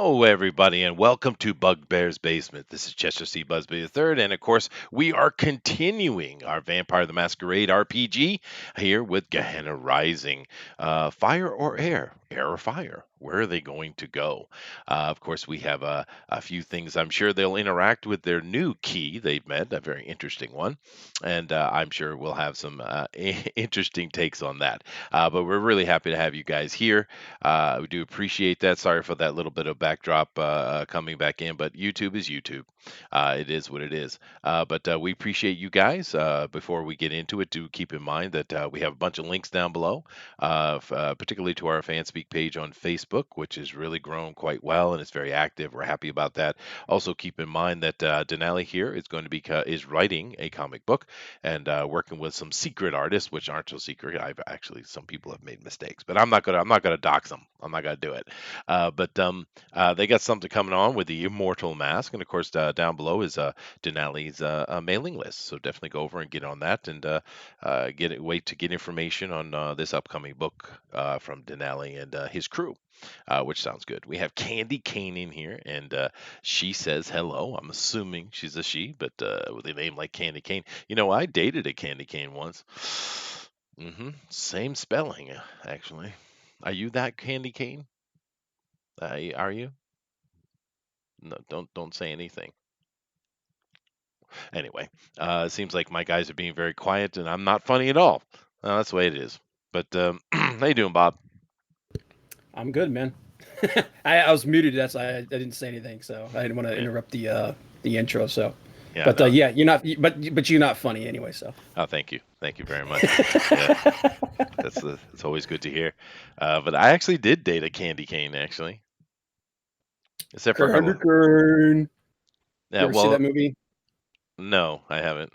Hello, everybody, and welcome to Bugbear's Basement. This is Chester C. Busby III, and of course, we are continuing our Vampire the Masquerade RPG here with Gehenna Rising. Fire or air? Air or fire? Where are they going to go? Of course, we have a few things. I'm sure they'll interact with their new key they've met, a very interesting one, and I'm sure we'll have some interesting takes on that. But we're really happy to have you guys here. We do appreciate that. Sorry for that little bit of backdrop coming back in, but YouTube is YouTube. It is what it is. But we appreciate you guys. Before we get into it, do keep in mind that we have a bunch of links down below, particularly to our FanSpeak page on Facebook, which has really grown quite well and it's very active. We're happy about that. Also, keep in mind that Dinale here is going to be is writing a comic book and working with some secret artists, which aren't so secret. I've actually some people have made mistakes, but I'm not gonna dox them. I'm not gonna do it. But they got something coming on with the Immortal Mask, and of course down below is Denali's mailing list. So definitely go over and get on that and wait to get information on this upcoming book from Denali and his crew. Which sounds good. We have Candy Cane in here, and she says hello. I'm assuming she's a she, but with a name like Candy Cane. You know, I dated a Candy Cane once. Same spelling, actually. Are you that Candy Cane? Are you? No, don't say anything. Anyway, it seems like my guys are being very quiet, and I'm not funny at all. That's the way it is. But how you doing, Bob? I'm good, man. I was muted. That's why I didn't say anything, so I didn't want to Yeah, interrupt the intro. So, yeah, but no. yeah, you're not. But you're not funny anyway. So. Oh, thank you very much. Yeah, it's always good to hear. But I actually did date a Candy Cane, actually, except for Candy her. cane. Yeah, You ever see well, that movie? no, I haven't.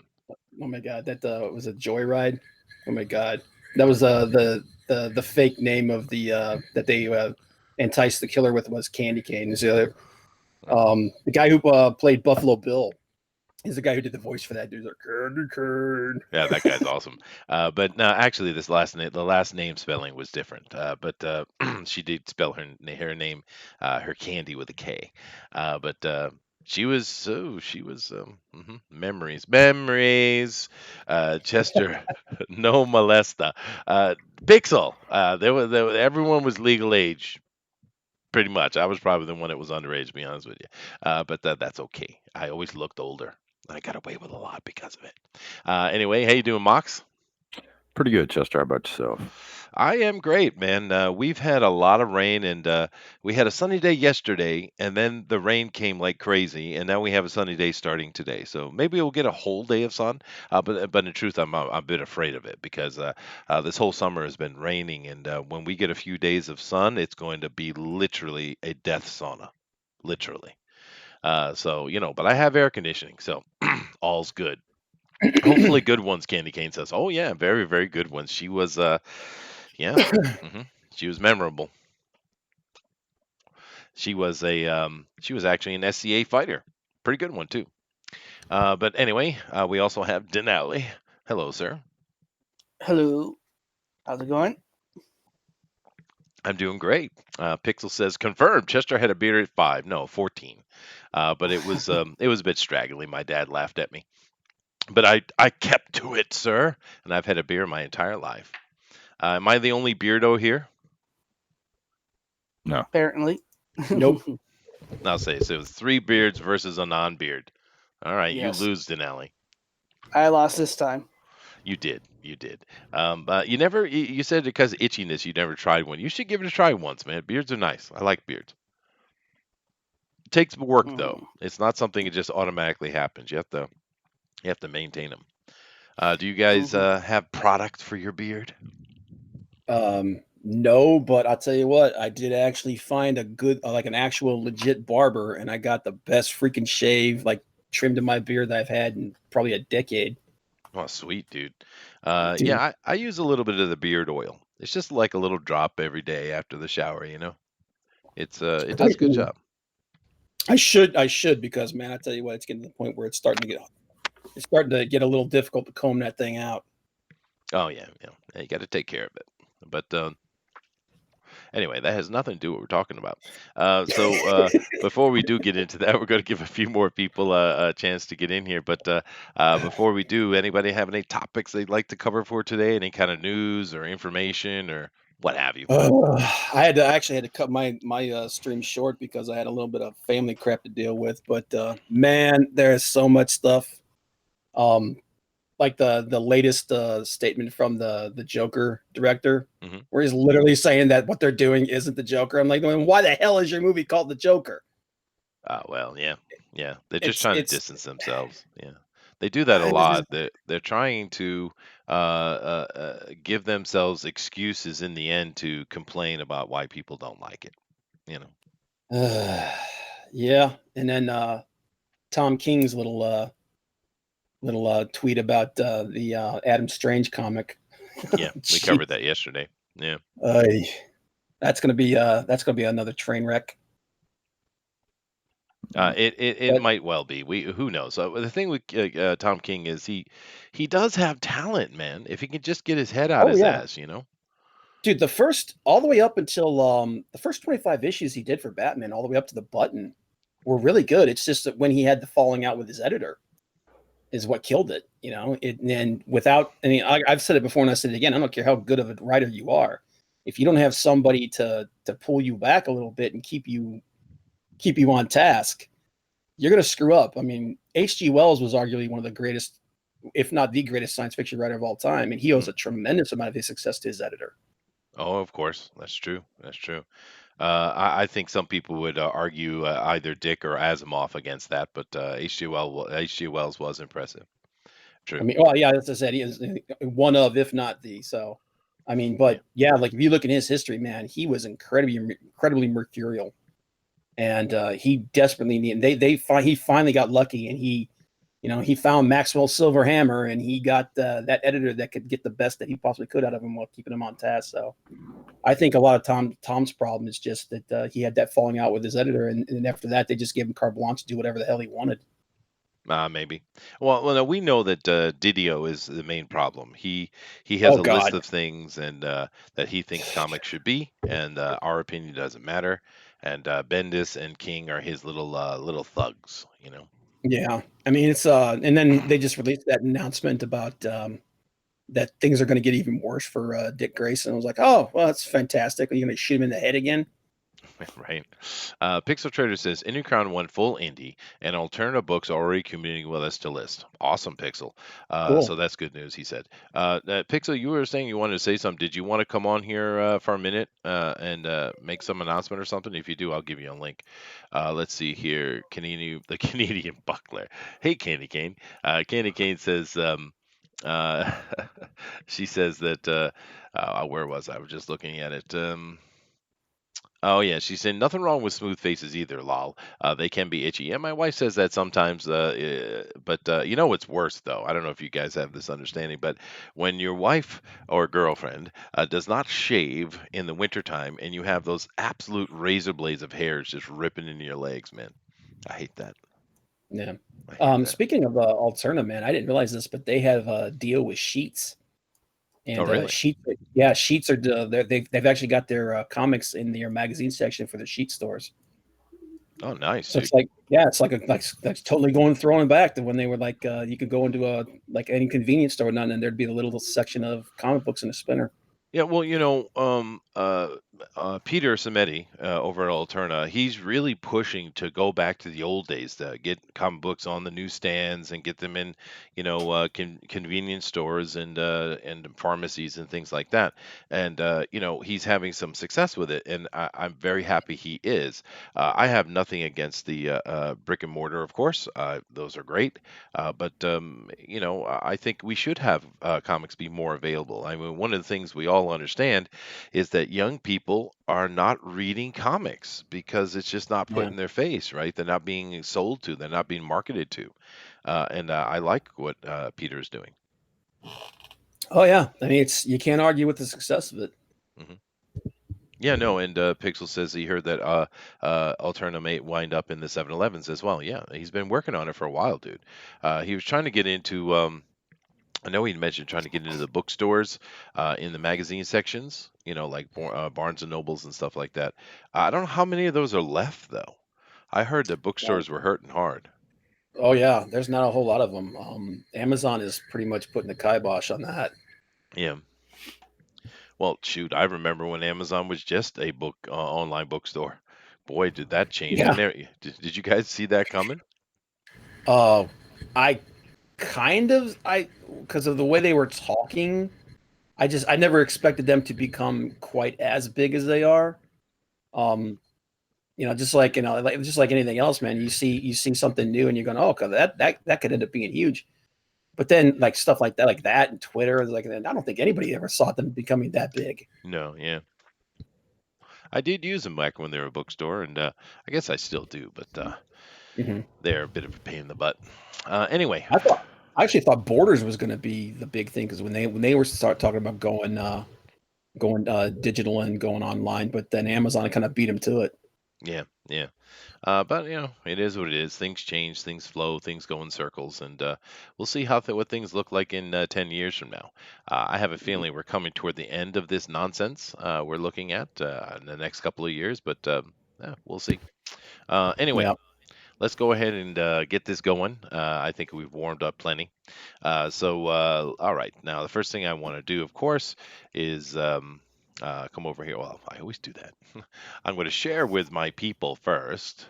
Oh my god, that was a Joyride. Oh my god, that was the fake name of the that they enticed the killer with was Candy Cane. Is the guy who played Buffalo Bill is the guy who did the voice for that dude. Like Candy Cane. Yeah, that guy's awesome. But no, actually, the last name spelling was different. But she did spell her name, her Candy with a K. But she was memories. Chester, no molesta. Pixel. Everyone was legal age. Pretty much. I was probably the one that was underage, to be honest with you. But that's okay. I always looked older. I got away with a lot because of it. Anyway, how you doing, Mox? Pretty good, Chester. How about yourself? I am great, man. We've had a lot of rain, and we had a sunny day yesterday, and then the rain came like crazy, and now we have a sunny day starting today. So maybe we'll get a whole day of sun. But in truth, I'm a bit afraid of it because this whole summer has been raining, and when we get a few days of sun, it's going to be literally a death sauna, literally. So but I have air conditioning, so all's good. Hopefully good ones, Candy Cane says. Oh yeah, very, very good ones. She was yeah. hmm She was memorable. She was actually an SCA fighter. Pretty good one too. But anyway, we also have Denali. Hello, sir. Hello. How's it going? I'm doing great. Pixel says confirmed. Chester had a beard at 5. No, 14. But it was a bit straggly. My dad laughed at me. But I kept to it, sir, and I've had a beard my entire life. Am I the only beardo here? No. Apparently. Nope. I'll say so. It was 3 beards versus a non-beard. All right, you Yes. lose, Denali. I lost this time. You did, you did. But you never. You said because of itchiness, you never tried one. You should give it a try once, man. Beards are nice. I like beards. It takes work though. Mm. It's not something that just automatically happens. You have to maintain them. Do you guys Mhm. have product for your beard? No, but I'll tell you what, I did actually find a good, like an actual legit barber, and I got the best freaking shave, like trimmed in my beard that I've had in probably a decade. Oh, sweet, dude. Yeah, Dude, I use a little bit of the beard oil. It's just like a little drop every day after the shower. It does a good I, job. I should because man, I tell you what, it's getting to the point where it's starting to get a little difficult to comb that thing out. Oh yeah, yeah. You got to take care of it. But Anyway, that has nothing to do with what we're talking about. Before we do get into that, we're going to give a few more people a chance to get in here. But before we do, anybody have any topics they'd like to cover for today? Any kind of news or information or what have you? I actually had to cut my stream short because I had a little bit of family crap to deal with. But man, there's so much stuff. Um, like the latest statement from the Joker director, Mhm. where he's literally saying that what they're doing isn't the Joker. I'm like, why the hell is your movie called The Joker? Well, yeah, yeah. They're just It's trying to it's distance themselves. Yeah, they do that a this lot. is They're trying to give themselves excuses in the end to complain about why people don't like it. You know. yeah. And then Tom King's little tweet about the Adam Strange comic. Yeah, we Jeez. covered that yesterday. Yeah. That's gonna be another train wreck. It But might well be. Who knows? The thing with Tom King is he does have talent, man. If he can just get his head out oh his yeah, ass, you know. dude, the first all the way up until the first 25 issues he did for Batman, all the way up to the button, were really good. It's just that when he had the falling out with his editor is what killed it. You know, and without, I mean, I've said it before and I said it again. I don't care how good of a writer you are, if you don't have somebody to pull you back a little bit and keep you on task, you're gonna screw up. I mean, H.G. Wells was arguably one of the greatest, if not the greatest, science fiction writer of all time, and he owes a tremendous amount of his success to his editor. Oh, of course, that's true. That's true. I think some people would argue either Dick or Asimov against that, but H.G. Wells was impressive. I True. mean, well, yeah, as I said, he is one of, if not the. So, I mean, Yeah. but yeah, like if you look at his history, man, he was incredibly mercurial, and he desperately needed. He finally got lucky, and he found Maxwell's silver hammer, and he got that editor that could get the best that he possibly could out of him while keeping him on task. So, I think a lot of Tom's problem is just that he had that falling out with his editor, and after that, they just gave him carte blanche to do whatever the hell he wanted. Maybe. Well, no, we know that Didio is the main problem. He has Oh a list God, of things and that he thinks comics should be, and our opinion doesn't matter. And Bendis and King are his little thugs, you know. yeah. I mean, it's and then they just released that announcement about that things are going to get even worse for Dick Grayson. I was like, oh, well, that's fantastic. Are you going to shoot him in the head again? Right. Pixel Trader says Crown won full indie and alternative books are already communicating with us to list. Awesome, Pixel. So Cool. that's good news, he said. Pixel, you were saying you wanted to say something. Did you want to come on here for a minute and make some announcement or something? If you do, I'll give you a link. Let's see here. The Canadian Buckler. Hey, Candy Cane. Candy Cane says, uh, she says that, where was I? I was just looking at it. Oh yeah, she said nothing wrong with smooth faces either, lol. They can be itchy. Yeah, my wife says that sometimes. But you know what's worse though? I don't know if you guys have this understanding, but when your wife or girlfriend does not shave in the wintertime and you have those absolute razor blades of hairs just ripping into your legs, man, I hate that. Yeah. I hate that. Speaking of Alterna, man, I didn't realize this, but they have a deal with Sheets. Oh And really? Sheets are they've actually got their comics in their magazine section for the Sheet stores. Oh nice, So dude. it's like, yeah, it's like that's totally throwing back to when they were like, you could go into a like any convenience store and there'd be a little section of comic books in a spinner. Yeah, well, Peter Samedi over at Alterna, he's really pushing to go back to the old days to get comic books on the newsstands and get them in, convenience stores and pharmacies and things like that. And he's having some success with it, and I'm very happy he is. I have nothing against the brick and mortar, of course. Those are great, but I think we should have comics be more available. I mean, one of the things we all understand is that young people are not reading comics because it's just not put Yeah. in their face, right? They're not being sold to, they're not being marketed to. And I like what Peter is doing. Oh yeah, I mean you can't argue with the success of it. hmm Yeah, no, and Pixel says he heard that Alterna may wind up in the 7-Elevens as well. Yeah, he's been working on it for a while, dude. He was trying to get into I know he mentioned trying to get into the bookstores, in the magazine sections, like Barnes and Nobles and stuff like that. I don't know how many of those are left though. I heard that Um, bookstores were hurting hard. oh yeah, there's not a whole lot of them. Amazon is pretty much putting the kibosh on that. Yeah. Well, shoot, I remember when Amazon was just a book online bookstore. Boy, did that change. I Yeah. never did you guys see that coming? Uh, I I because of the way they were talking, I never expected them to become quite as big as they are. Um, just like anything else, man. You see something new and you're going, oh, 'cause that could end up being huge. But then like stuff like that and Twitter, like I don't think anybody ever saw them becoming that big. No, yeah. I did use them back when they were a bookstore, and I guess I still do, but Mhm. they're a bit of a pain in the butt. Anyway, I actually thought Borders was going to be the big thing because when they were start talking about going digital and going online, but then Amazon kind of beat them to it. yeah, yeah. But it is what it is. Things change, things flow, things go in circles, and we'll see what things look like in 10 years from now. I have a feeling we're coming toward the end of this nonsense we're looking at in the next couple of years, but yeah, we'll see. Anyway, Yeah. let's go ahead and get this going. I think we've warmed up plenty. All right. Now, the first thing I want to do, of course, is come over here. Well, I always do that. I'm going to share with my people first.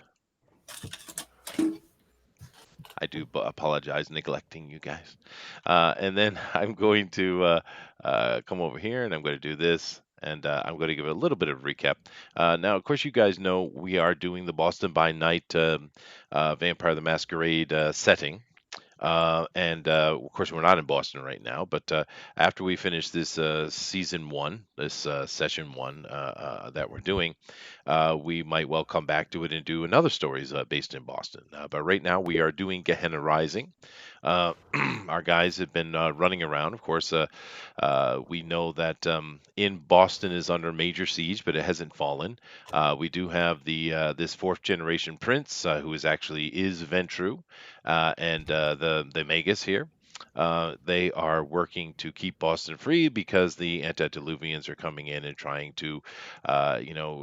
I do apologize, neglecting you guys. And then I'm going to come over here and I'm going to do this. And I'm going to give a little bit of recap. Now, of course, you guys know we are doing the Boston by Night Vampire the Masquerade setting. And of course, we're not in Boston right now, but after we finish this season one, this session one that we're doing, we might well come back to it and do another stories based in Boston. But right now, we are doing Gehenna Rising. Our guys have been running around. Of course, we know that in Boston is under major siege, but it hasn't fallen. We do have the this fourth generation prince who is Ventru, and the Magus here. They are working to keep Boston free because the antediluvians are coming in and trying to,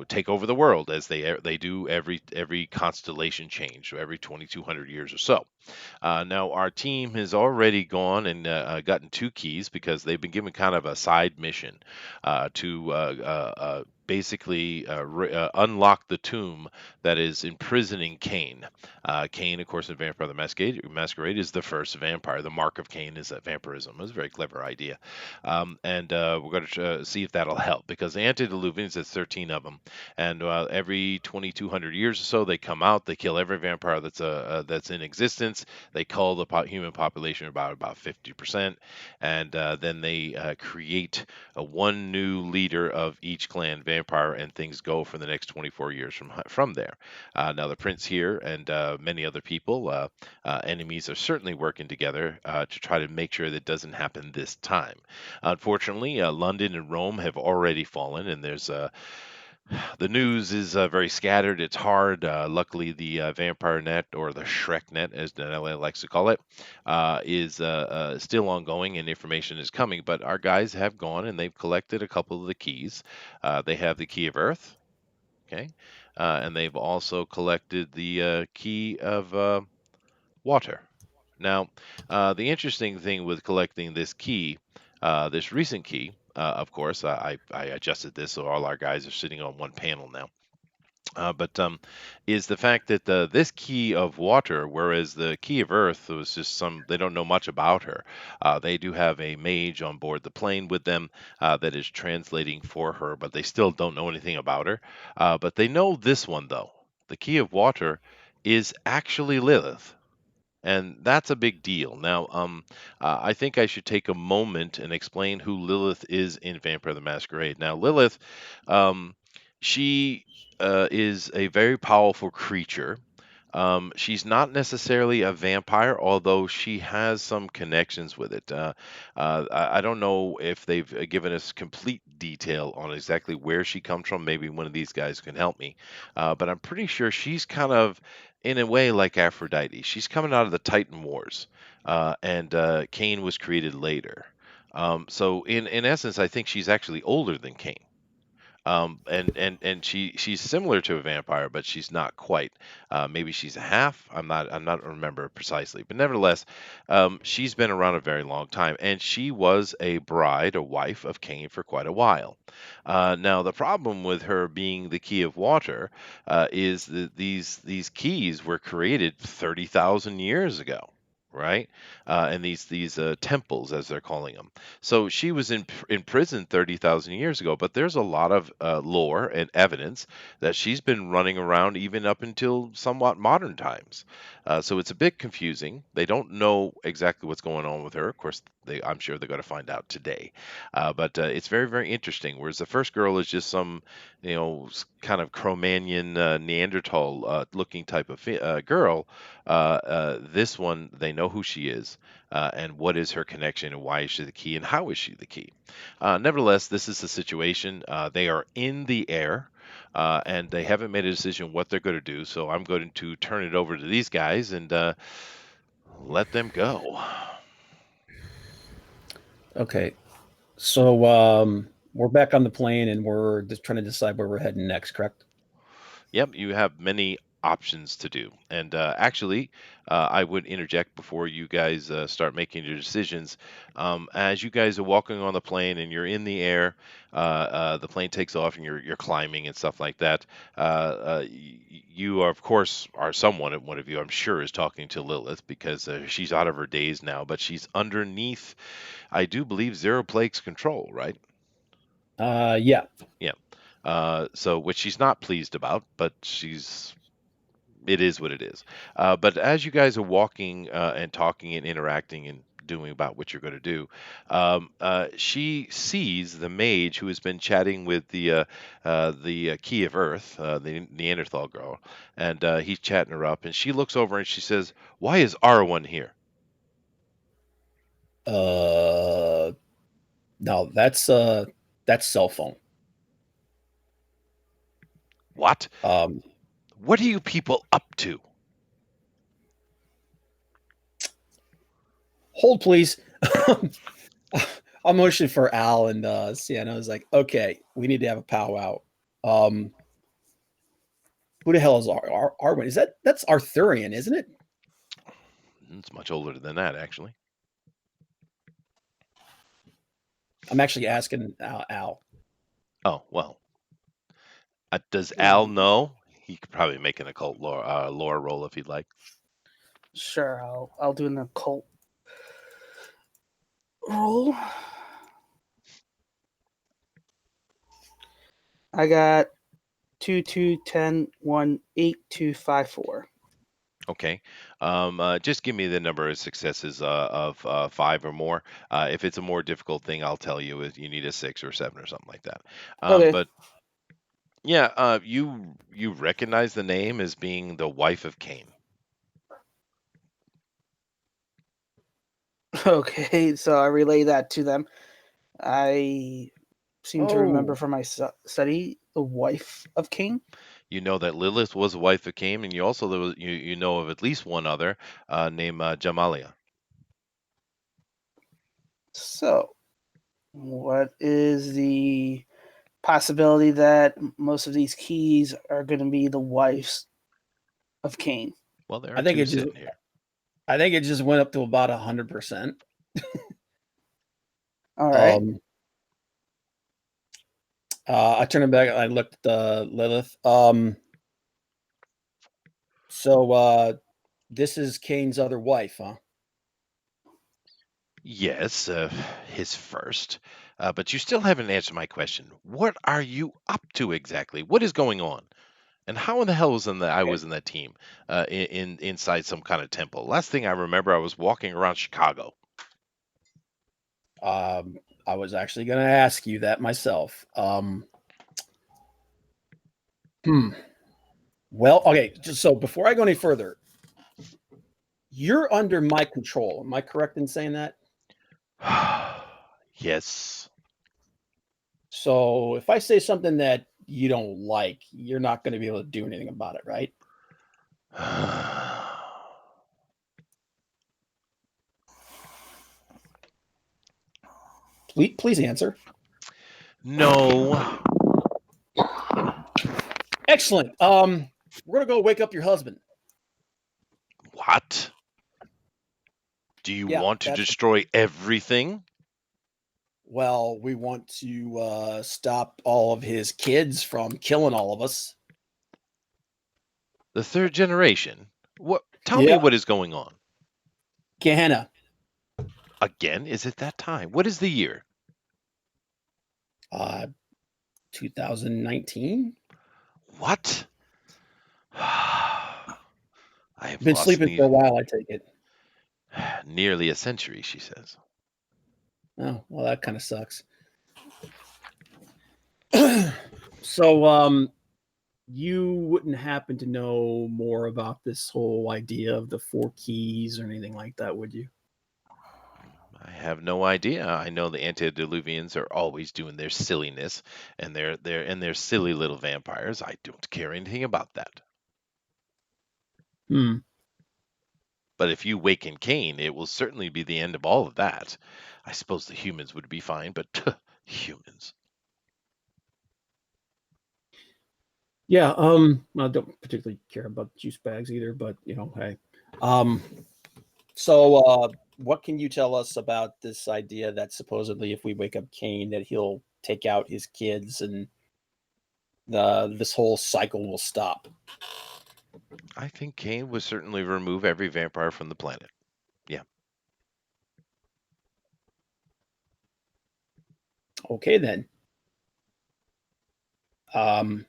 take over the world as they do every constellation change, so every 2,200 years or so. Now, our team has already gone and gotten two keys because they've been given kind of a side mission to basically unlock the tomb that is imprisoning Cain. Cain, of course, in Vampire the Masquerade is the first vampire. The mark of Cain is vampirism. It was a very clever idea. And we're going to see if that'll help because the antediluvians, there's 13 of them. And every 2,200 years or so, they come out, they kill every vampire that's in existence. They cull the human population about 50%. And then they create one new leader of each clan vampire, and things go for the next 24 years from there. Now, the prince here and many other people, enemies, are certainly working together to try to make sure that doesn't happen this time. Unfortunately, London and Rome have already fallen, and the news is very scattered. It's hard. Luckily, the Vampire Net, or the Shrek Net, as Dinale likes to call it, is still ongoing and information is coming. But our guys have gone and they've collected a couple of the keys. They have the Key of Earth, okay, and they've also collected the Key of Water. Now, the interesting thing with collecting this key, this recent key, of course, I adjusted this so all our guys are sitting on one panel now. But is the fact that this key of water, whereas the key of earth was just they don't know much about her. They do have a mage on board the plane with them that is translating for her, but they still don't know anything about her. But they know this one, though. The key of water is actually Lilith. And that's a big deal. Now, I think I should take a moment and explain who Lilith is in Vampire the Masquerade. Now, Lilith, um, she is a very powerful creature. She's not necessarily a vampire, although she has some connections with it. I don't know if they've given us complete detail on exactly where she comes from. Maybe one of these guys can help me. But I'm pretty sure she's kind of in a way like Aphrodite. She's coming out of the Titan Wars, and Cain was created later. So in essence, I think she's actually older than Cain. And she's similar to a vampire, but she's not quite. Maybe she's a half. I'm not remember precisely, but nevertheless, she's been around a very long time, and she was a bride, a wife of Cain for quite a while. Now the problem with her being the key of water is that these keys were created 30,000 years ago. Right, and these temples, as they're calling them. So she was in prison 30,000 years ago, but there's a lot of lore and evidence that she's been running around even up until somewhat modern times. So it's a bit confusing. They don't know exactly what's going on with her. Of course, I'm sure they're going to find out today. But it's very, very interesting. Whereas the first girl is just some, kind of Cro-Magnon Neanderthal looking type of girl. This one, they know who she is and what is her connection and why is she the key and how is she the key. Nevertheless, this is the situation. They are in the air. And they haven't made a decision what they're going to do, so I'm going to turn it over to these guys and let them go. Okay. So we're back on the plane and we're just trying to decide where we're heading next, correct? Yep, you have many options to do. And actually, I would interject before you guys start making your decisions. As you guys are walking on the plane and you're in the air, the plane takes off and you're climbing and stuff like that. You are, of course, are someone, one of you, I'm sure, is talking to Lilith because she's out of her daze now, but she's underneath, I do believe, Zero Plague's control, right? Yeah. Yeah. So, which she's not pleased about, but it is what it is. But as you guys are walking and talking and interacting and doing about what you're going to do, she sees the mage who has been chatting with the key of Earth, the Neanderthal girl, and he's chatting her up, and she looks over and she says, "Why is R1 here?" No, that's cell phone. What? Um, What are you people up to? hold please. I'm motioning for Al and Sienna. I was like, okay, we need to have a powwow. Who the hell is Arwen? That's Arthurian, isn't it? It's much older than that, actually. I'm actually asking Al. Oh, well. Does Al know? He could probably make an occult lore roll if he'd like. Sure, I'll do an occult roll. I got 2, 2, 10, 1, 8, 2, 5, 4. Okay. Just give me the number of successes of 5 or more. If it's a more difficult thing, I'll tell you if you need a 6 or 7 or something like that. Okay. But yeah, you recognize the name as being the wife of Cain. Okay, so I relay that to them. I seem to remember from my study the wife of Cain. You know that Lilith was a wife of Cain, and you also you know of at least one other named Jamalia. So, what is the possibility that most of these keys are going to be the wives of Cain? Well, there I are think two it just sitting here. I think it just went up to about 100%. All right. I turned it back. I looked at Lilith. So this is Cain's other wife, huh? Yes, his first. But you still haven't answered my question. What are you up to exactly? What is going on? And how in the hell I was in that team inside some kind of temple? Last thing I remember, I was walking around Chicago. I was actually going to ask you that myself. Well, okay. Just so before I go any further, you're under my control. Am I correct in saying that? Yes. So if I say something that you don't like, you're not going to be able to do anything about it, right? Please answer. No. Excellent. We're gonna go wake up your husband. What? Do you Yeah, want to that's destroy everything? well, we want to stop all of his kids from killing all of us. The third generation? What? Tell me Yeah, what is going on. Gehenna. Again, is it that time? What is the year? 2019. What? I have Been lost sleeping for a while, I take it. nearly a century, she says. Oh, well, that kind of sucks. So, you wouldn't happen to know more about this whole idea of the four keys or anything like that, would you? I have no idea. I know the antediluvians are always doing their silliness, and they're silly little vampires. I don't care anything about that. Hmm. But if you waken Cain, it will certainly be the end of all of that. I suppose the humans would be fine, but humans. Yeah. I don't particularly care about juice bags either, but hey. So, what can you tell us about this idea that supposedly if we wake up Cain, that he'll take out his kids and this whole cycle will stop? I think Cain would certainly remove every vampire from the planet. Yeah. Okay, then. Um,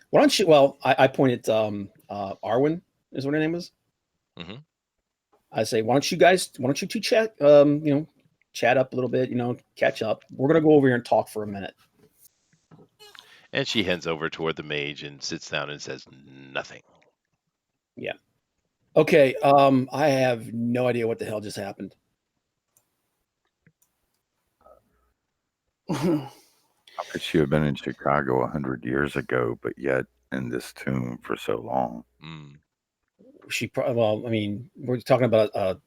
why don't you? Well, I pointed Arwen is what her name was. hmm I say, why don't you two chat? Chat up a little bit. Catch up. We're gonna go over here and talk for a minute. And she heads over toward the mage and sits down and says nothing. Yeah. Okay. I have no idea what the hell just happened. How could she have been in Chicago 100 years ago, but yet in this tomb for so long? Mm. Well, I mean, we're talking about a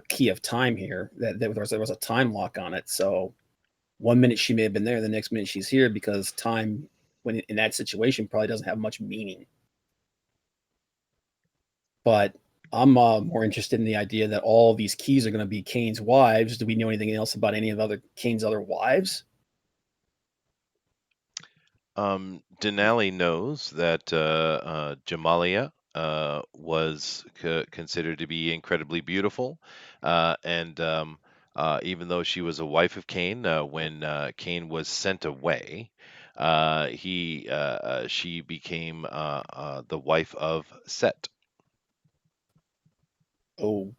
key of time here. That there was a time lock on it. So 1 minute she may have been there, the next minute she's here because time, when in that situation, probably doesn't have much meaning. But I'm more interested in the idea that all these keys are going to be Cain's wives. Do we know anything else about any of Cain's other wives? Dinale knows that Jamalia was considered to be incredibly beautiful, and even though she was a wife of Cain, when Cain was sent away, she became the wife of Set. Oh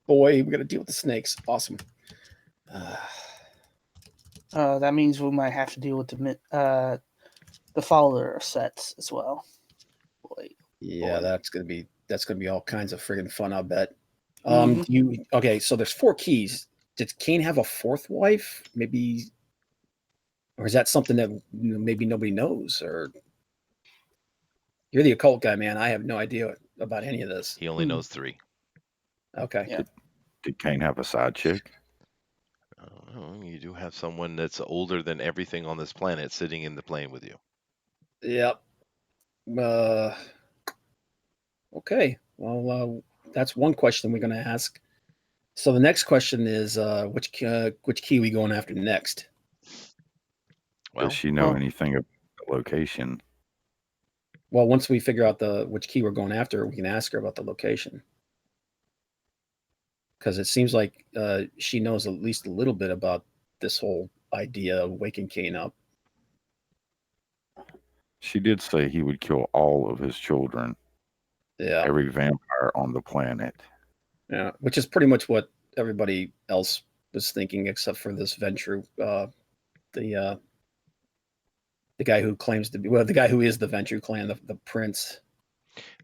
boy, we got to deal with the snakes. Awesome. That means we might have to deal with the follower sets as well. Boy. Yeah, Boy. that's gonna be all kinds of friggin' fun, I'll bet. Mhm. Okay, so there's four keys. Did Cain have a fourth wife? Maybe, or is that something that maybe nobody knows? Or you're the occult guy, man. I have no idea about any of this. He only knows three. Okay. Yeah. Did Cain have a side chick? You do have someone that's older than everything on this planet sitting in the plane with you. Yep. Uh, okay. Well, that's one question we're going to ask. So the next question is, which key are we going after next? Well, Does she know anything about the location? Well, once we figure out which key we're going after, we can ask her about the location. Because it seems like she knows at least a little bit about this whole idea of waking Cain up. She did say he would kill all of his children, Yeah. every vampire on the planet. Yeah, which is pretty much what everybody else was thinking, except for this Ventru, the guy who claims to be, well, the guy who is the Ventru clan, the prince.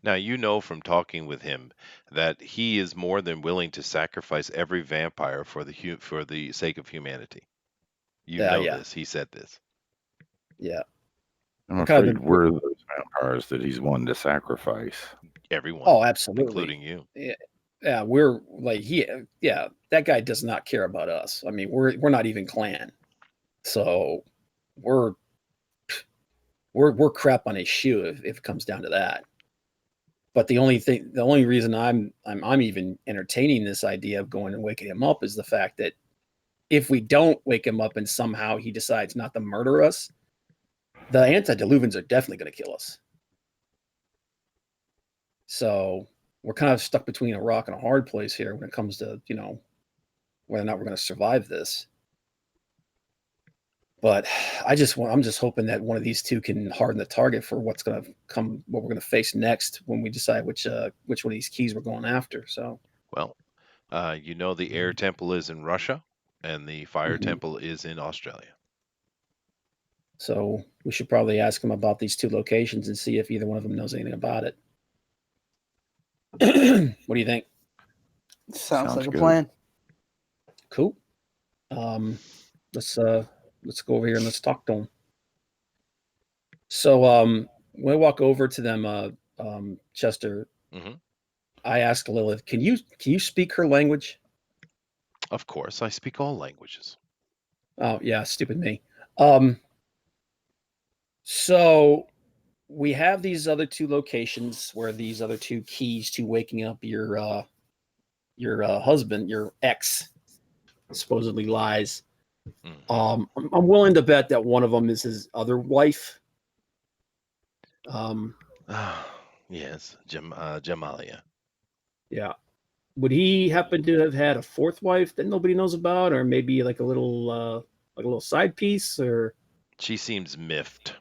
now you know from talking with him that he is more than willing to sacrifice every vampire for the sake of humanity. You know Yeah, this. He said this. yeah. I'm What kind of afraid we're those vampires that he's wanting to sacrifice. Everyone, Oh, absolutely. including you. Yeah, we're like yeah, that guy does not care about us. I mean, we're not even clan. So we're crap on his shoe if it comes down to that. But the only reason I'm even entertaining this idea of going and waking him up is the fact that if we don't wake him up and somehow he decides not to murder us, the antediluvians are definitely going to kill us. So we're kind of stuck between a rock and a hard place here when it comes to, whether or not we're going to survive this. But I'm just hoping that one of these two can harden the target for what's going to come, what we're going to face next when we decide which one of these keys we're going after. So, Well, the air temple is in Russia, and the fire Mhm. temple is in Australia. So we should probably ask him about these two locations and see if either one of them knows anything about it. What do you think? Sounds like a good. plan. Cool. Let's go over here and let's talk to them. So when I walk over to them, Chester, Mhm. I ask Lilith, can you speak her language? Of course, I speak all languages. Oh yeah, stupid me. So we have these other two locations where these other two keys to waking up your husband, your ex, supposedly lies. Mhm. I'm willing to bet that one of them is his other wife. Yes, Jamalia. Yeah. Would he happen to have had a fourth wife that nobody knows about, or maybe like a little side piece? Or She seems miffed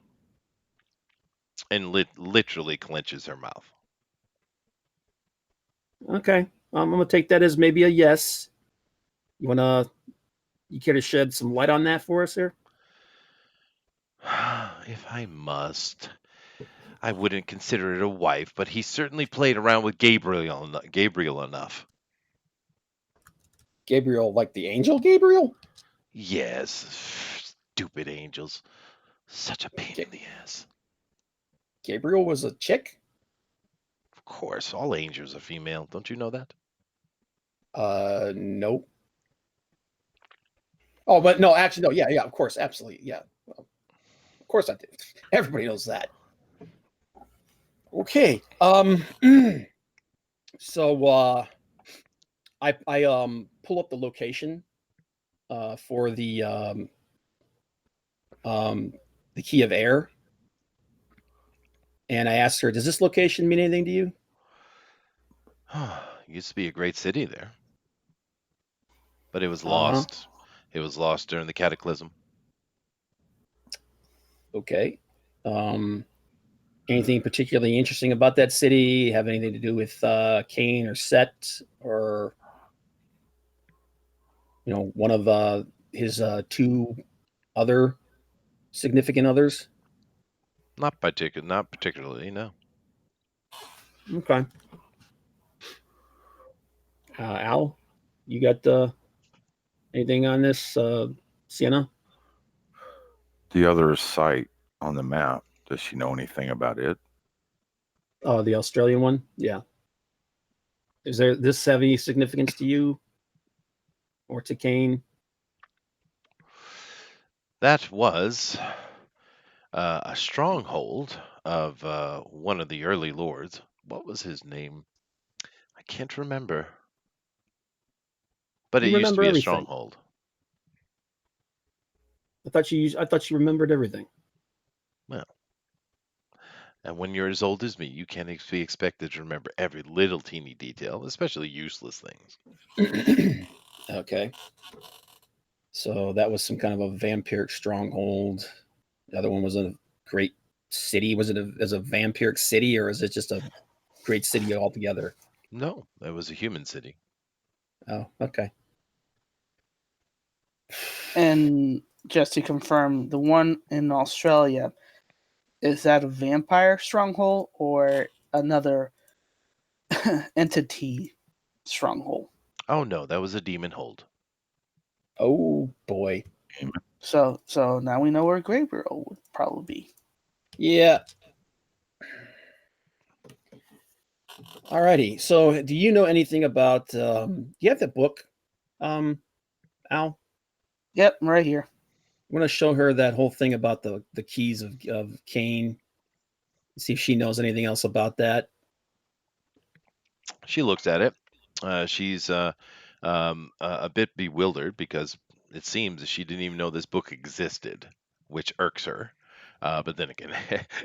and literally clenches her mouth. okay, I'm gonna take that as maybe a yes. You care to shed some light on that for us here? If I must, I wouldn't consider it a wife, but he certainly played around with Gabriel enough. Gabriel, like the angel Gabriel? Yes, stupid angels. Such a pain in the ass. Gabriel was a chick? Of course, all angels are female. Don't you know that? Nope. Oh, but no, actually, no. Yeah, of course, absolutely, yeah. Well, of course, I did. Everybody knows that. Okay. So I pull up the location for the key of air, and I asked her, "Does this location mean anything to you?" Used to be a great city there, but it was Uh-huh. lost. It was lost during the cataclysm. Okay. Anything particularly interesting about that city? Have anything to do with Cain or Set, or one of his two other significant others? Not particularly, no. Okay. Al, you got anything on this, Sienna? The other site on the map, does she know anything about it? Oh, the Australian one? Yeah. Is this have any significance to you or to Cain? That was a stronghold of one of the early lords. What was his name? I can't remember. But it You used to remember be a everything. stronghold. I thought you remembered everything. Well, and when you're as old as me, you can't be expected to remember every little teeny detail, especially useless things. Okay. So that was some kind of a vampiric stronghold. The other one was a great city. Was it as a vampiric city, or is it just a great city altogether? No, that was a human city. Oh, okay. And just to confirm, the one in Australia, is that a vampire stronghold or another entity stronghold? Oh no, that was a demon hold. Oh boy. So now we know where Gabriel would probably be. Yeah. Alrighty. So, do you know anything about? Do you have the book, um, Al? Yep, I'm right here. I want to show her that whole thing about the keys of Cain. See if she knows anything else about that. She looks at it. She's a bit bewildered because it seems that she didn't even know this book existed, which irks her. But then again,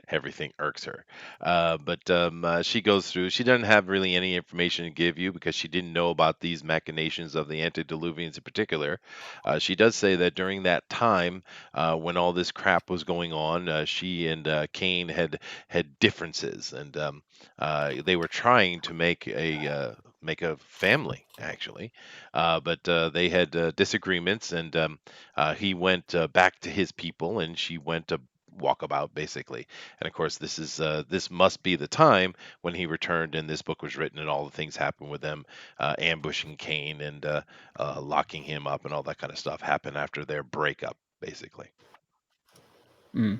everything irks her. But she goes through. She doesn't have really any information to give you because she didn't know about these machinations of the antediluvians in particular. She does say that during that time, when all this crap was going on, she and Cain had differences, and they were trying to make a family actually, but they had disagreements, and he went back to his people, and she went to walkabout basically. And of course, this must be the time when he returned and this book was written, and all the things happened with them ambushing Cain and locking him up, and all that kind of stuff happened after their breakup basically. Hmm.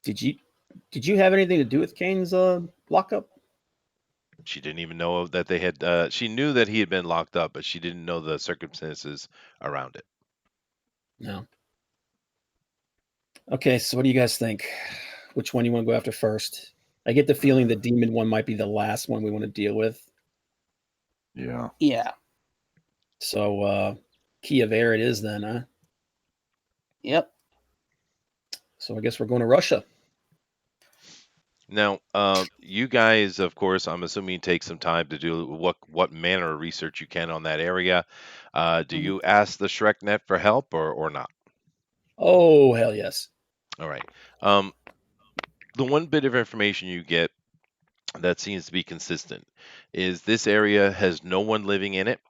Did you did you have anything to do with Cain's lockup? She didn't even know that they had. She knew that he had been locked up, but she didn't know the circumstances around it. No. Okay, so what do you guys think? Which one you want to go after first? I get the feeling the demon one might be the last one we want to deal with. Yeah. Yeah. So Key of Air it is then, huh? Yep. So I guess we're going to Russia. Now, you guys, of course, I'm assuming take some time to do what manner of research you can on that area. Do Mhm. you ask the ShrekNet for help or not? Oh hell yes. All right. Um, the one bit of information you get that seems to be consistent is this area has no one living in it.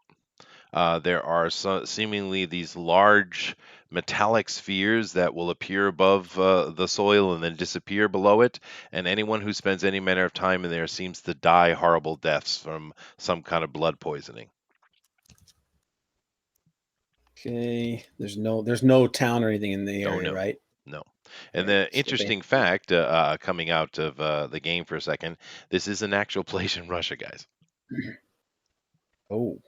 There are seemingly these large metallic spheres that will appear above the soil and then disappear below it. And anyone who spends any manner of time in there seems to die horrible deaths from some kind of blood poisoning. Okay. There's no town or anything in the Oh, area, no. right? No. All And right. the So interesting fact coming out of the game for a second, this is an actual place in Russia, guys. Oh.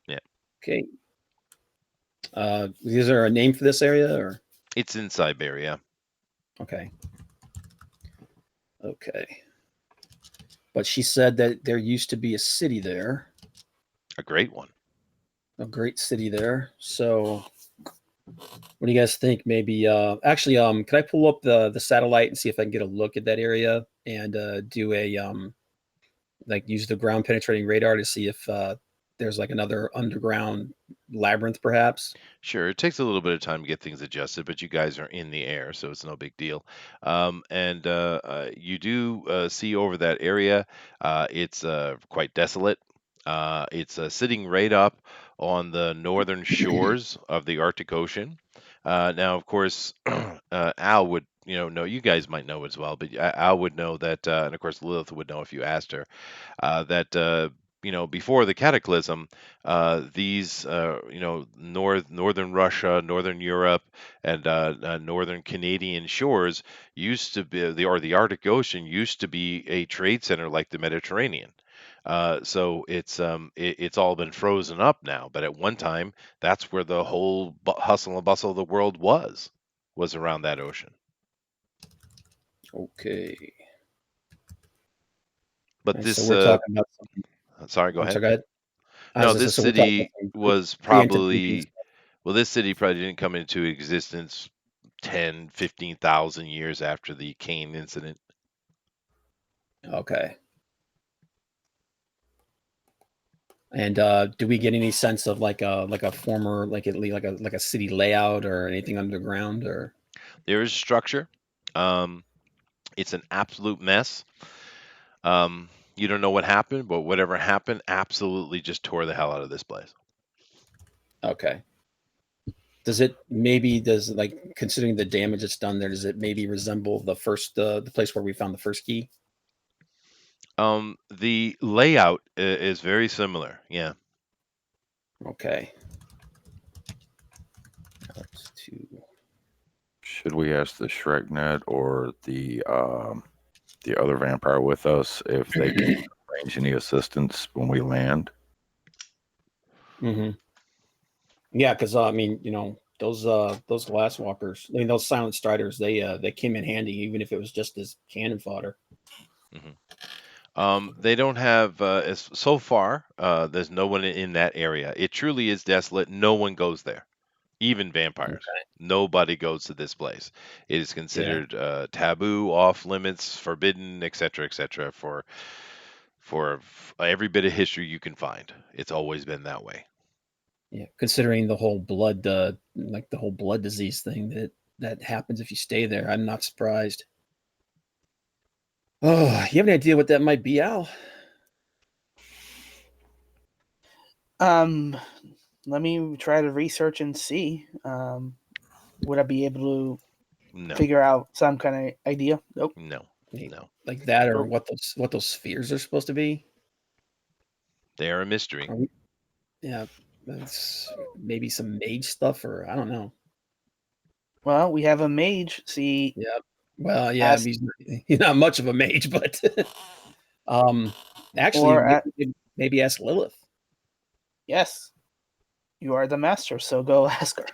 Yeah. Okay. Is there a name for this area or It's in Siberia. okay. Okay. But she said that there used to be a city there, A great one. a great city there. So what do you guys think? Maybe actually can I pull up the satellite and see if I can get a look at that area and do a like use the ground penetrating radar to see if there's like another underground labyrinth perhaps? Sure, it takes a little bit of time to get things adjusted, but you guys are in the air, so it's no big deal. And you do see over that area. It's quite desolate. It's sitting right up on the northern shores of the Arctic Ocean. Now, of course, Al would, know you guys might know as well, but Al would know that, and of course Lilith would know if you asked her that before the cataclysm, these northern Russia, northern Europe, and northern Canadian shores used to be the Arctic Ocean used to be a trade center like the Mediterranean. So it's all been frozen up now, but at one time that's where the whole hustle and bustle of the world was around that ocean. Okay. But And so this, we're talking about something. sorry, go I'm ahead. sorry, go ahead. No, So, this so we're talking about city some was pre-antediluvian probably well, this city probably didn't come into existence 10, 15,000 years after the Cain incident. stuff. Okay. And do we get any sense of like a former like a city layout or anything underground or There is structure. Um, it's an absolute mess. You don't know what happened, but whatever happened absolutely just tore the hell out of this place. okay? Does like considering the damage it's done there, does it maybe resemble the place where we found the first key? The layout is very similar. Yeah. Okay. That's two. Should we ask the ShrekNet or the the other vampire with us if they can arrange any assistance when we land. Mm-hmm. Yeah, because I mean, those glass walkers, I mean, those silent striders, they came in handy, even if it was just as cannon fodder. They don't have so far. There's no one in that area. It truly is desolate. No one goes there, even vampires. Okay. Nobody goes to this place. It is considered taboo, off limits, forbidden, etc., for every bit of history you can find. It's always been that way. Yeah, considering the whole blood, like the whole blood disease thing that happens if you stay there, I'm not surprised. Oh, you have any idea what that might be, Al? Let me try to research and see. Would I be able to No, figure out some kind of idea? Nope. no, no. Like that, or Nope. what those spheres are supposed to be? They are a mystery. Yeah, that's maybe some mage stuff, or I don't know. Well, we have a mage. See, Yeah. Well, yeah, Ask- he's not much of a mage, but actually, or maybe ask Lilith. yes, you are the master, so go ask her.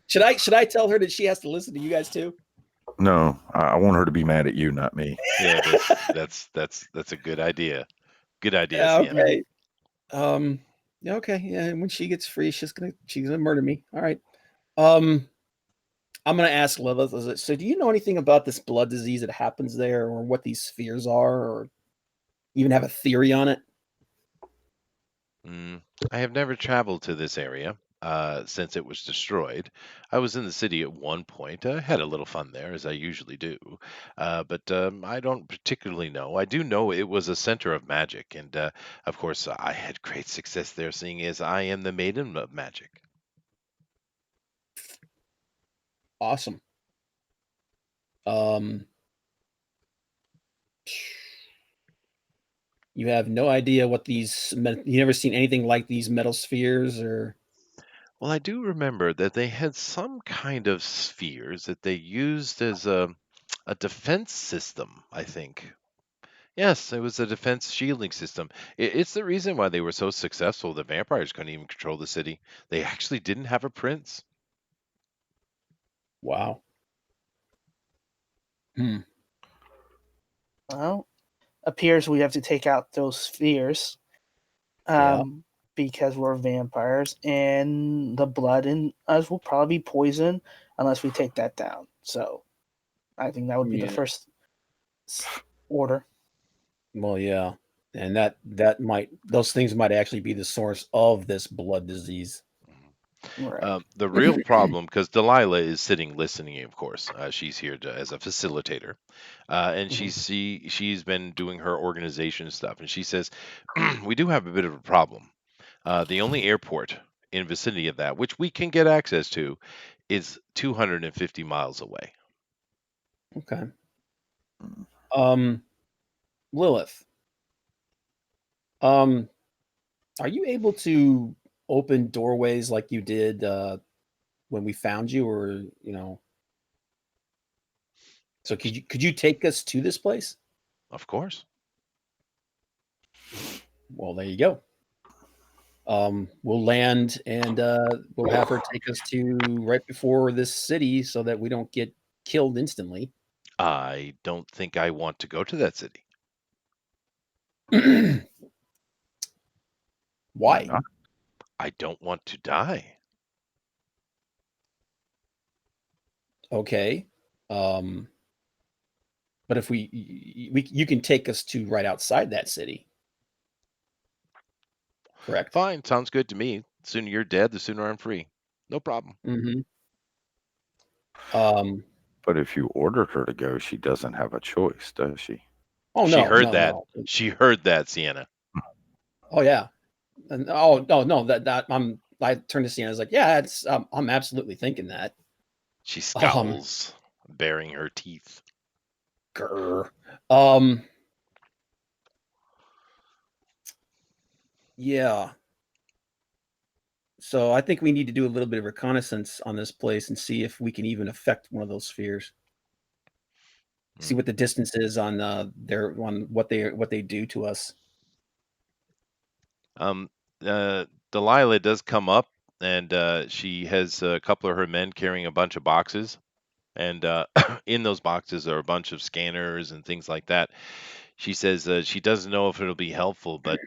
Should I tell her that she has to listen to you guys too? No, I want her to be mad at you, not me. Yeah, that's a good idea. Good idea, Sienna. Okay. Okay. Yeah. When she gets free, she's gonna murder me. All right. I'm gonna ask Lilith. So, do you know anything about this blood disease that happens there, or what these spheres are, or even have a theory on it? I have never traveled to this area since it was destroyed. I was in the city at one point. I had a little fun there, as I usually do. But I don't particularly know. I do know it was a center of magic. And of course, I had great success there, seeing as I am the maiden of magic. Awesome. Um, you have no idea what these. You never seen anything like these metal spheres, or Well, I do remember that they had some kind of spheres that they used as a defense system, I think. Yes, it was a defense shielding system. It's the reason why they were so successful. The vampires couldn't even control the city. They actually didn't have a prince. wow. Well, appears we have to take out those spheres. Yeah. Because we're vampires, and the blood in us will probably be poison unless we take that down. So, I think that would be the first order. Well, yeah, and those things might actually be the source of this blood disease. Right. The real problem, because Delilah is sitting listening, of course. She's here as a facilitator, and she's been doing her organization stuff. And she says, we do have a bit of a problem. The only airport in vicinity of that, which we can get access to, is 250 miles away. Okay. Lilith, are you able to open doorways like you did when we found you, or So could you take us to this place? Of course. Well, there you go. We'll land and we'll have her take us to right before this city so that we don't get killed instantly. I don't think I want to go to that city. Why? not? I don't want to die. Okay. But if you can take us to right outside that city. Correct. Fine, sounds good to me. The sooner you're dead, the sooner I'm free. No problem. Mm-hmm. But if you ordered her to go, she doesn't have a choice, does she? Oh She no, heard no, that. no. She heard that, Sienna. Oh yeah. And no, that I turned to Sienna. I was like, yeah, it's I'm absolutely thinking that. She scowls, baring her teeth. Grr. Yeah. So I think we need to do a little bit of reconnaissance on this place and see if we can even affect one of those spheres. See what the distance is on what they do to us. Delilah does come up, and she has a couple of her men carrying a bunch of boxes, and in those boxes are a bunch of scanners and things like that. She says she doesn't know if it'll be helpful, but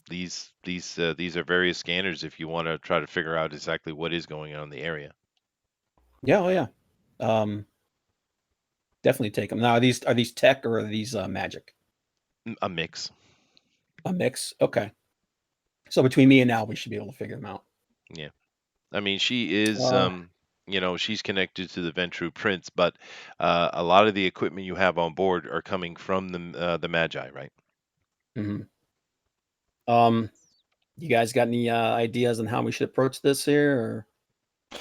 these are various scanners if you want to try to figure out exactly what is going on in the area. Yeah, oh yeah. Definitely take them. Now, are these tech or are these magic? A mix. A mix. Okay. So between me and Al, we should be able to figure them out. Yeah. I mean, she is, she's connected to the Ventru Prince, but a lot of the equipment you have on board are coming from the Magi, right? Mm-hmm. You guys got any ideas on how we should approach this here? Or?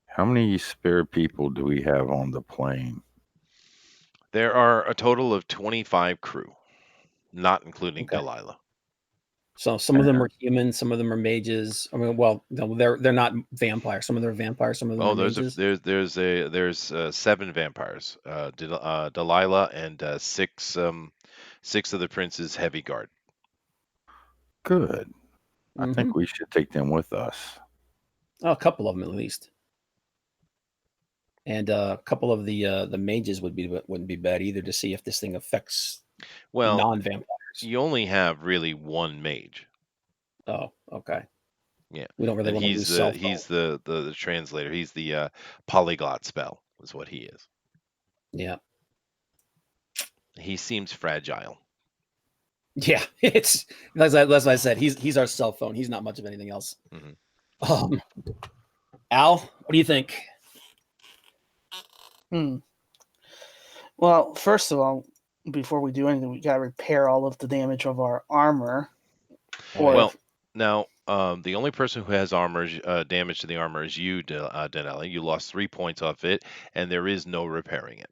How many spare people do we have on the plane? There are a total of 25 crew, not including Okay. Delilah. So some of them are human, some of them are mages. I mean, well, no, they're not vampires. Some of them are vampires, some of them are mages. There's 7 vampires. Delilah and 6 of the prince's heavy guard. Good. I think we should take them with us. Oh, a couple of them at least. And a couple of the mages wouldn't be bad either to see if this thing affects non-vampires. You only have really one mage. Oh, okay. Yeah, we don't really and want to lose he's the translator. He's the polyglot spell is what he is. Yeah. He seems fragile. Yeah, it's as I said. He's our cell phone. He's not much of anything else. Mm-hmm. Al, what do you think? Well, first of all, before we do anything, we got to repair all of the damage of our armor. Now, the only person who has armor damage to the armor is you, Dinale. You lost 3 points off it, and there is no repairing it.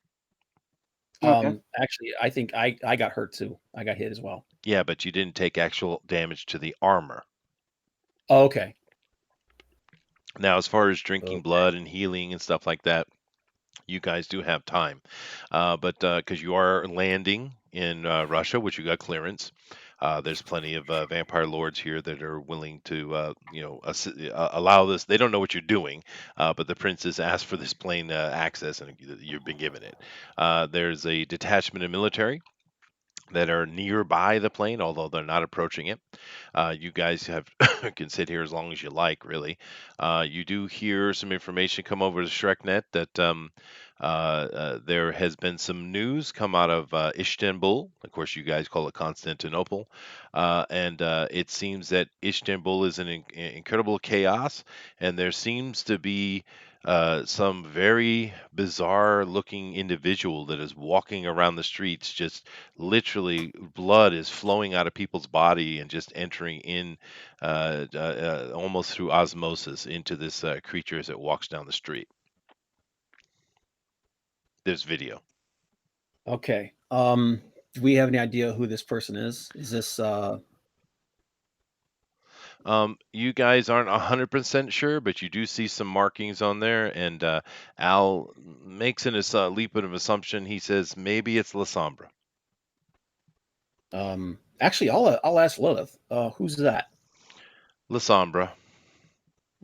Okay. Actually, I think I got hurt too. I got hit as well. Yeah, but you didn't take actual damage to the armor. Oh, okay. Now, as far as drinking blood and healing and stuff like that, you guys do have time, but because you are landing in Russia, which you got clearance, there's plenty of vampire lords here that are willing to, allow this. They don't know what you're doing, but the princess asked for this plane access, and you've been given it. There's a detachment of military that are nearby the plane, although they're not approaching it. You guys can sit here as long as you like, really. You do hear some information come over to ShrekNet that there has been some news come out of Istanbul. Of course, you guys call it Constantinople. And it seems that Istanbul is in incredible chaos, and there seems to be some very bizarre looking individual that is walking around the streets, just literally blood is flowing out of people's body and just entering in almost through osmosis into this creature as it walks down the street. There's video. Okay. Do we have any idea who this person is? Is this you guys aren't 100% sure, but you do see some markings on there, and Al makes a leap of assumption. He says maybe it's La Sombra. Actually, I'll ask Lilith. Who's that? La Sombra.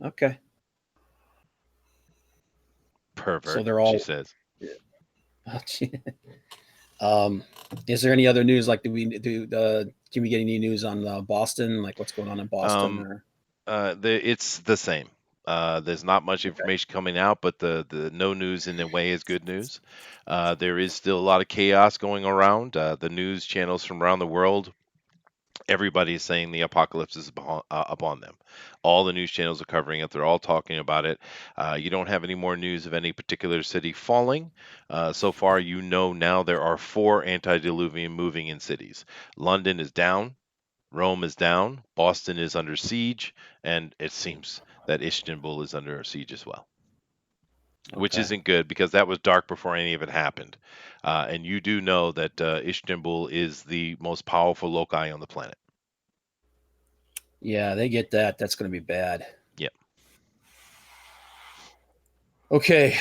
Okay. Pervert. So they're all. She says. Is there any other news? Like, can we get any news on Boston? Like, what's going on in Boston? It's the same. There's not much information coming out, but the no news in a way is good news. There is still a lot of chaos going around. The news channels from around the world, everybody is saying the apocalypse is upon them. All the news channels are covering it. They're all talking about it. You don't have any more news of any particular city falling. So far, now there are 4 antediluvian moving in cities. London is down. Rome is down. Boston is under siege. And it seems that Istanbul is under siege as well. Which isn't good because that was dark before any of it happened. And you do know that Istanbul is the most powerful loci on the planet. Yeah, they get that. That's going to be bad. Yep. Okay.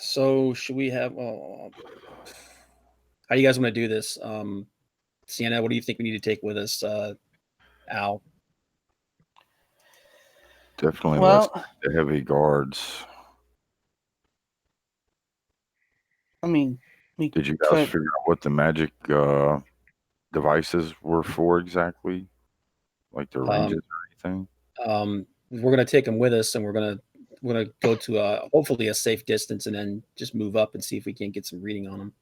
So should we have? How do you guys want to do this? Sienna, what do you think we need to take with us? Al. Definitely less Well, the heavy guards. I mean, we Did you guys could. figure out what the magic devices were for exactly? Like their ranges or anything? We're gonna take them with us, and we're gonna go to hopefully a safe distance, and then just move up and see if we can't get some reading on them.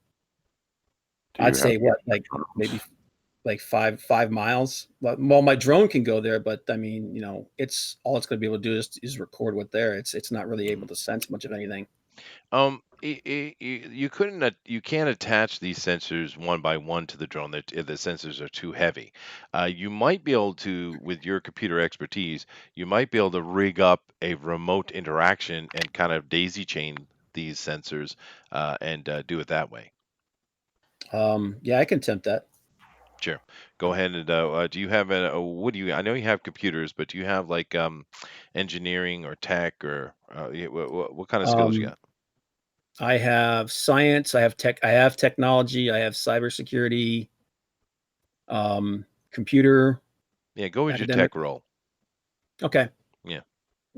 Do you I'd have say what, like drones? maybe like 5 miles. But well, my drone can go there, but I mean, it's all it's going to be able to do is record what there. It's not really able to sense much of anything. You couldn't, you can't attach these sensors one by one to the drone. The sensors are too heavy. You might be able to, with your computer expertise, you might be able to rig up a remote interaction and kind of daisy chain these sensors and do it that way. Yeah, I can attempt that. Sure. Go ahead and do you have what do you? I know you have computers, but do you have like engineering or tech or what kind of skills you Um, got? I have science. I have tech. I have technology. I have cybersecurity. Computer Yeah, go with your academic. tech role. Okay. Yeah.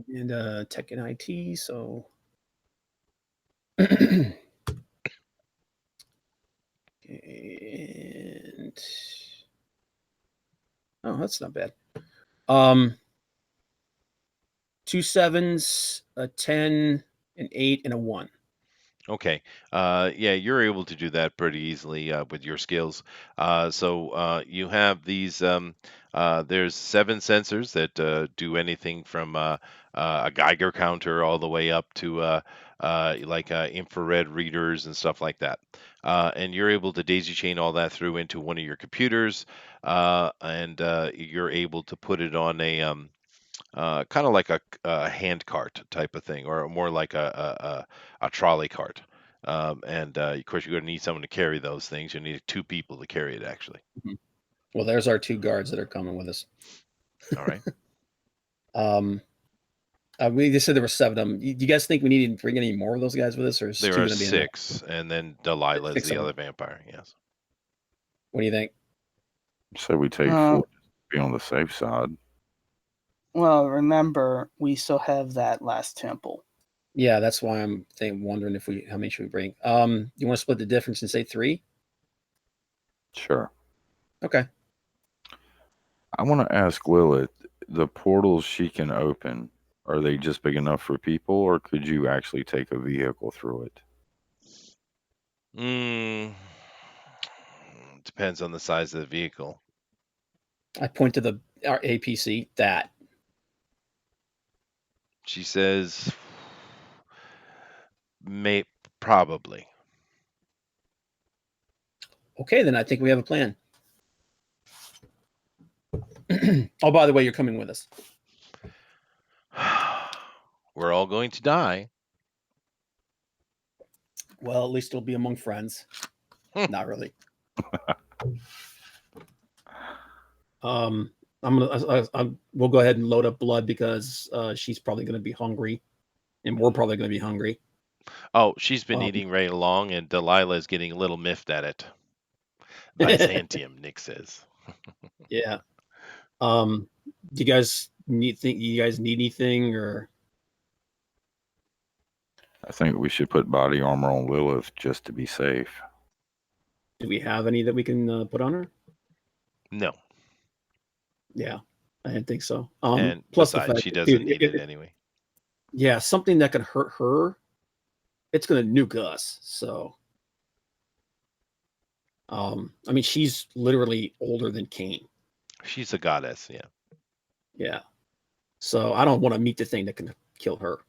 And tech and IT. So. And oh, that's not bad. 2 sevens, a 10, an 8, and a 1. Okay. Yeah, you're able to do that pretty easily with your skills. You have these. There's 7 sensors that do anything from a Geiger counter all the way up to infrared readers and stuff like that. And you're able to daisy chain all that through into one of your computers, and you're able to put it on a kind of like a hand cart type of thing, or more like a trolley cart. And of course, you're going to need someone to carry those things. You need 2 people to carry it, actually. Mhm. Well, there's our 2 guards that are coming with us. All right. We just said there were 7 of them. Do you guys think we need to bring any more of those guys with us, or is 2 There are going to be enough? 6, and then Delilah is 6 the of them. other vampire. Yes. What do you think? So we take 4 just to be on the safe side. Well, remember, we still have that last temple. Yeah, that's why I'm wondering how many should we bring. You want to split the difference and say 3? Sure. Okay. I want to ask Lilith, the portals she can open, are they just big enough for people, or could you actually take a vehicle through it? Depends on the size of the vehicle. I point to our APC. That. She says, probably. Okay, then I think we have a plan. Oh, by the way, you're coming with us. We're all going to die. Well, at least it'll be among friends. Not really. We'll go ahead and load up Blood because she's probably going to be hungry, and we're probably going to be hungry. Oh, she's been eating right along, and Delilah is getting a little miffed at it. Byzantium, Nick says. Yeah. Do you guys need anything, or? I think we should put body armor on Lilith just to be safe. Do we have any that we can put on her? No. Yeah, I didn't think so. And plus besides, the fact she that, doesn't need it anyway. Yeah, something that can hurt her, it's going to nuke us. So, I mean, she's literally older than Cain. She's a goddess, yeah. Yeah. So I don't want to meet the thing that can kill her.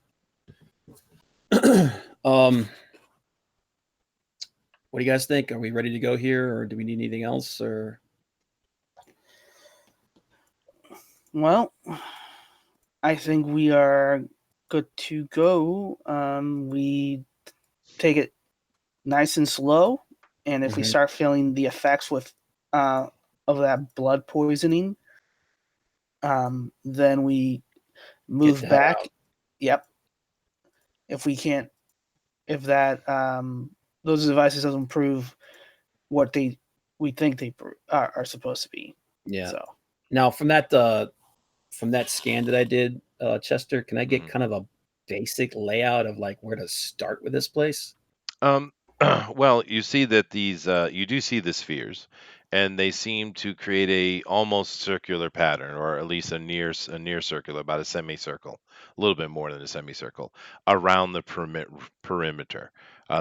What do you guys think? Are we ready to go here, or do we need anything else? Or Well, I think we are good to go. We take it nice and slow, and if we start feeling the effects of that blood poisoning, then we move back. Yep. If we can't if that those devices doesn't prove what we think they are supposed to be. Yeah. So Now from that scan that I did, Chester, can I get kind of a basic layout of like where to start with this place? Um, well, you see that these you do see the spheres, and they seem to create a almost circular pattern, or at least a near circular, about a semicircle, a little bit more than a semicircle, around the perimeter.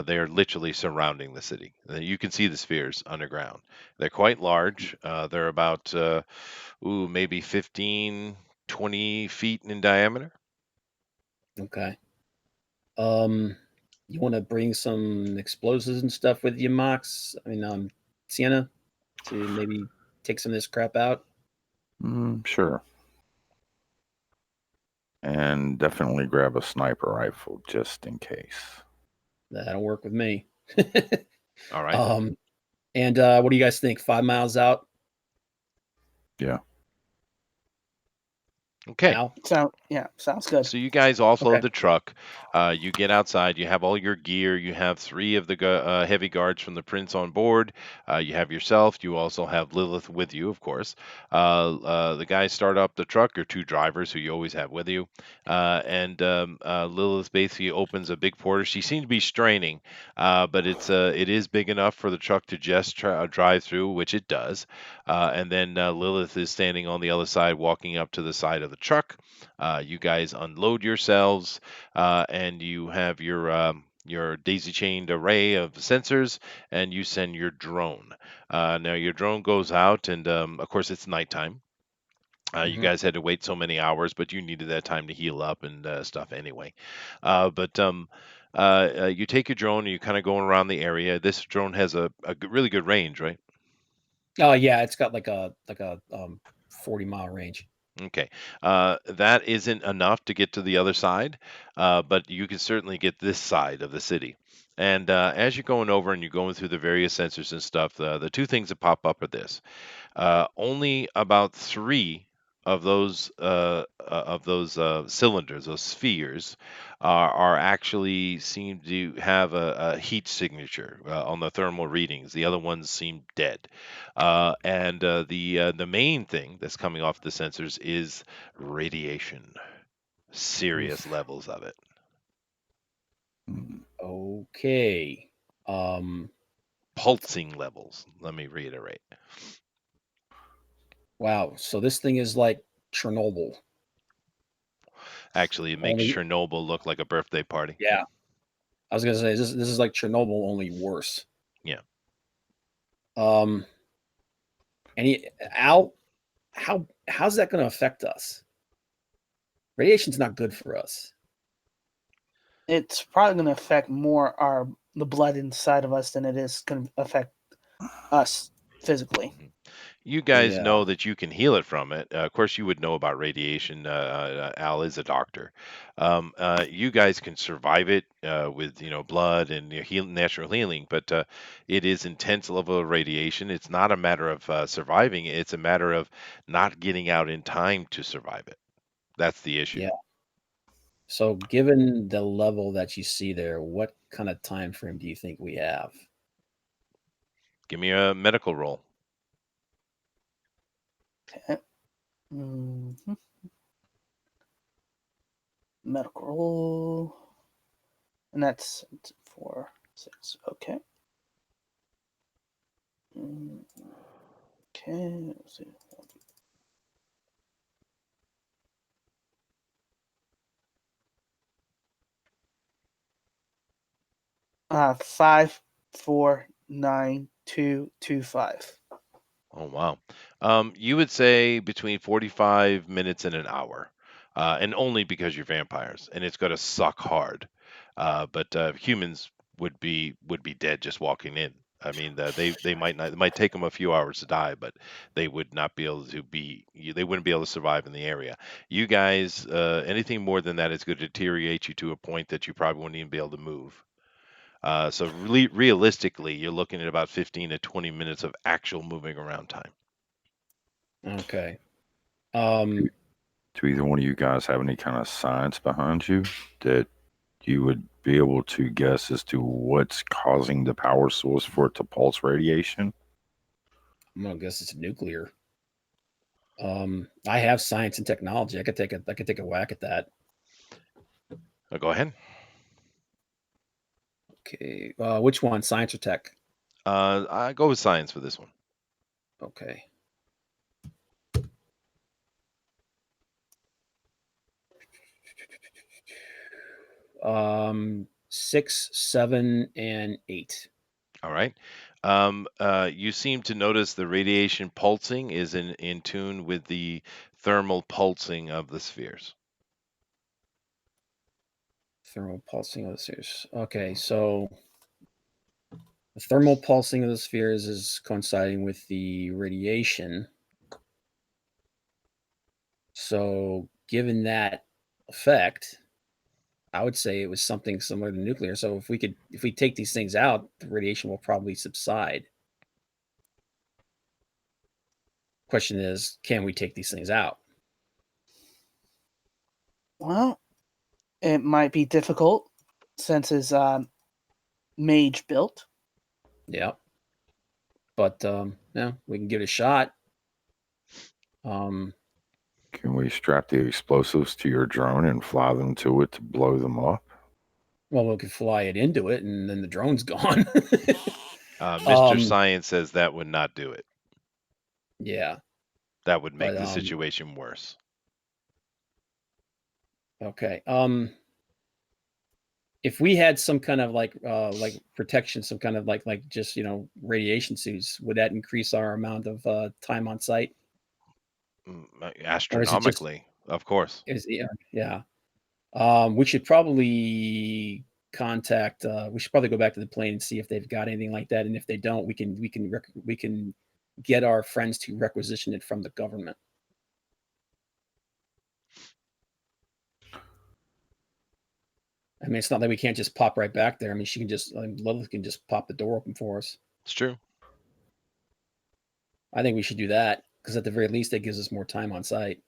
They are literally surrounding the city. You can see the spheres underground. They're quite large. They're about maybe 15, 20 feet in diameter. Okay. You want to bring some explosives and stuff with you, Mox? I mean, Sienna, to maybe take some of this crap out. Sure. And definitely grab a sniper rifle just in case. That'll work with me. All right. And what do you guys think? 5 miles out? Yeah. Okay. Al? sounds good. So you guys offload Okay. the truck. You get outside. You have all your gear. You have three of the heavy guards from the prince on board. You have yourself. You also have Lilith with you, of course. The guys start up the truck, or two drivers who you always have with you. And Lilith basically opens a big porter. She seems to be straining, but it is big enough for the truck to just drive through, which it does. And then Lilith is standing on the other side, walking up to the side of the truck. You guys unload yourselves, and you have your daisy chained array of sensors, and you send your drone. Now your drone goes out, and of course it's nighttime. You Mhm. guys had to wait so many hours, but you needed that time to heal up and stuff anyway. But you take your drone and you kind of going around the area. This drone has a really good range, right? Oh yeah, it's got like a 40-mile range. Okay. That isn't enough to get to the other side, but you can certainly get this side of the city. And as you're going over and you're going through the various sensors and stuff, the two things that pop up are this: only about three of those cylinders, those spheres, are actually seem to have a heat signature on the thermal readings. The other ones seem dead. And the main thing that's coming off the sensors is radiation, serious Oof. levels of it. Mm. Okay. Um, Pulsing levels. Let me reiterate. wow. So this thing is like Chernobyl. Actually, it makes Only, Chernobyl look like a birthday party. yeah. I was gonna say this is like Chernobyl, only worse. Yeah. Um, any Al, how's that gonna affect us? Radiation's not good for us. It's probably going to affect more the blood inside of us than it is going to affect us physically. You guys Yeah. know that you can heal it from it. Of course, you would know about radiation. Al is a doctor. You guys can survive it with blood and natural healing, but it is intense level of radiation. It's not a matter of surviving; it's a matter of not getting out in time to survive it. That's the issue. Yeah. So given the level that you see there, what kind of time frame do you think we have? Give me a medical roll. Okay. Mhm. Medical roll. And that's 4, 6. Okay. Okay. Let's see. 5, 4, 9, 2, 2, 5. Oh, wow. You would say between 45 minutes and an hour, and only because you're vampires, and it's going to suck hard. But humans would be dead just walking in. I mean, they might not. It might take them a few hours to die, but they would not be able to be. They wouldn't be able to survive in the area. You guys, anything more than that is going to deteriorate you to a point that you probably wouldn't even be able to move. So really, realistically, you're looking at about 15 to 20 minutes of actual moving around time. Okay. Um, Do either one of you guys have any kind of science behind you that you would be able to guess as to what's causing the power source for it to pulse radiation? I'm gonna guess it's nuclear. I have science and technology. I could take a whack at that. Go ahead. Okay. Which one? Science or tech? I go with science for this one. Okay. Um, 6, 7, and 8. All right. You seem to notice the radiation pulsing is in tune with the thermal pulsing of the spheres. Thermal pulsing of the spheres. Okay, so the thermal pulsing of the spheres is coinciding with the radiation. So, given that effect, I would say it was something similar to nuclear. So, if we take these things out, the radiation will probably subside. Question is, can we take these things out? Well, it might be difficult since it's mage built. Yeah. But yeah, we can give it a shot. Can we strap the explosives to your drone and fly them to it to blow them up? Well, we could fly it into it, and then the drone's gone. Mr. Science says that would not do it. Yeah. That would make But, the situation worse. Okay. If we had some kind of like protection, some kind of like just radiation suits, would that increase our amount of time on site? Astronomically, of course. Yeah. We should probably contact. We should probably go back to the plane and see if they've got anything like that, and if they don't, we can get our friends to requisition it from the government. I mean, it's not like we can't just pop right back there. I mean, Lilith can just pop the door open for us. It's true. I think we should do that because at the very least, it gives us more time on site.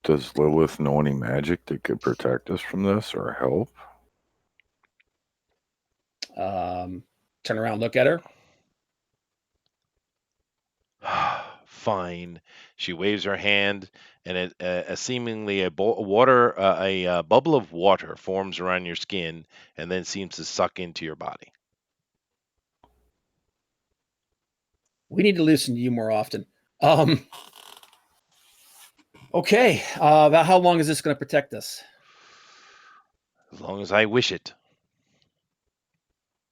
Does Lilith know any magic that could protect us from this or help? Turn around, look at her. Fine. She waves her hand, and seemingly a bubble of water forms around your skin, and then seems to suck into your body. We need to listen to you more often. Okay. About how long is this going to protect us? As long as I wish it.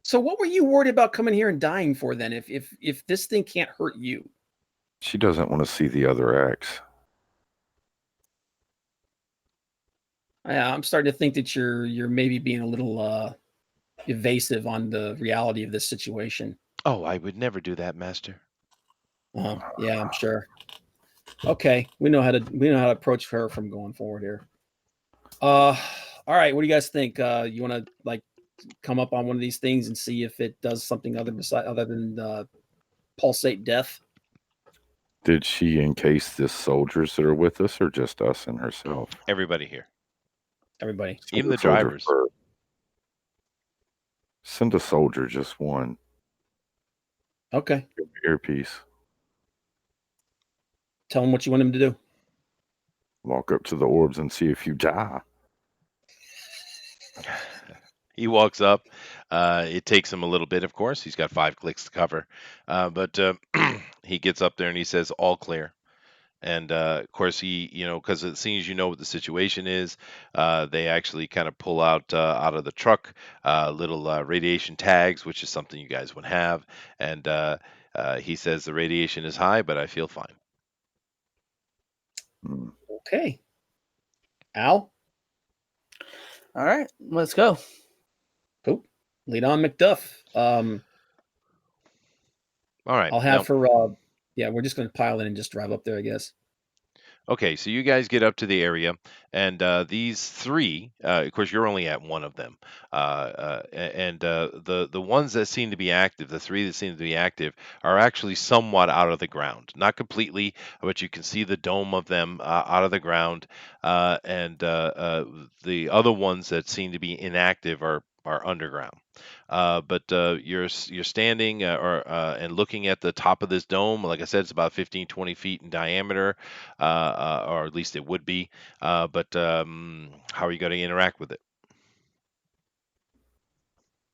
So, what were you worried about coming here and dying for then? If this thing can't hurt you, She doesn't want to see the other X. I'm starting to think that you're maybe being a little evasive on the reality of this situation. Oh, I would never do that, Master. Yeah, I'm sure. Okay, we know how to approach her from going forward here. All right, what do you guys think? You want to like come up on one of these things and see if it does something other than pulsate death? Did she encase the soldiers that are with us or just us and herself? Everybody here. Everybody. Even the drivers. Send a soldier, just one. Okay. Give me earpiece. Tell him what you want him to do. Walk up to the orbs and see if you die. He walks up. It takes him a little bit, of course. He's got 5 clicks to cover. But he gets up there and he says, all clear. And of course, he, because as soon as you know what the situation is, they actually kind of pull out of the truck little radiation tags, which is something you guys would have. And he says the radiation is high, but I feel fine. Okay. Al? All right, let's go. Cool. Lead on, McDuff. All right. I'll have her. Yeah, we're just going to pile in and just drive up there, I guess. Okay, so you guys get up to the area, and these three, of course, you're only at one of them, and the ones that seem to be active, the three that seem to be active, are actually somewhat out of the ground, not completely, but you can see the dome of them out of the ground, and the other ones that seem to be inactive are underground. But you're standing and looking at the top of this dome. Like I said, it's about 15, 20 feet in diameter, or at least it would be. But how are you going to interact with it?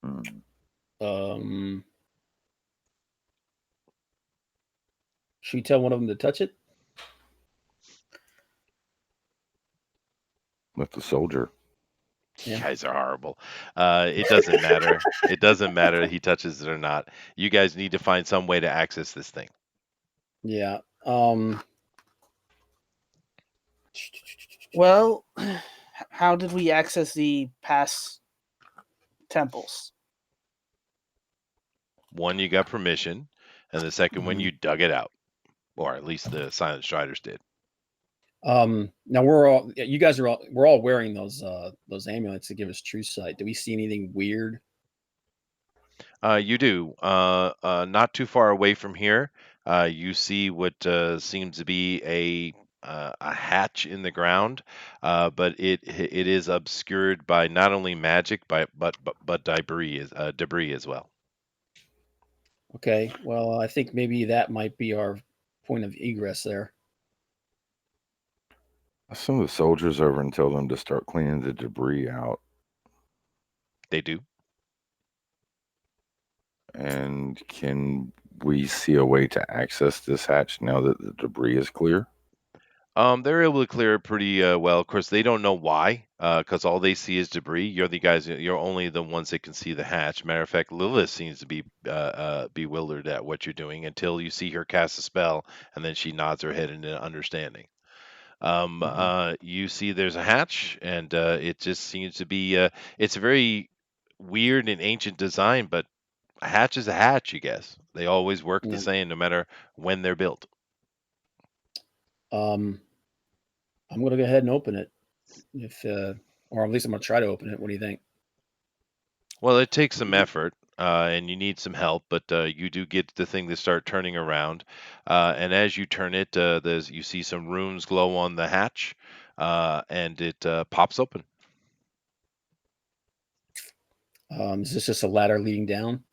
Hmm. Um, should we tell one of them to touch it? With the soldier. You Yeah. guys are horrible. It doesn't matter. It doesn't matter if he touches it or not. You guys need to find some way to access this thing. Yeah. Well, how did we access the past temples? One, you got permission, and the second one, Mhm. you dug it out, or at least the Silent Striders did. Now you guys we're all wearing those amulets to give us true sight. Do we see anything weird? You do. Not too far away from here, you see what seems to be a hatch in the ground, but it is obscured by not only magic, but debris as well. Okay. Well, I think maybe that might be our point of egress there. I send the soldiers over and tell them to start cleaning the debris out. They do. And can we see a way to access this hatch now that the debris is clear? They're able to clear it pretty well. Of course, they don't know why, because all they see is debris. You're the guys. You're only the ones that can see the hatch. Matter of fact, Lilith seems to be bewildered at what you're doing until you see her cast a spell, and then she nods her head in understanding. You see there's a hatch, and it just seems to be. It's a very weird and ancient design, but a hatch is a hatch, you guess. They always work the Yeah. same, no matter when they're built. Um, I'm gonna go ahead and open it, if or at least I'm gonna try to open it. What do you think? Well, it takes some effort, and you need some help, but you do get the thing to start turning around. And as you turn it, you see some runes glow on the hatch, and it pops open. Is this just a ladder leading down?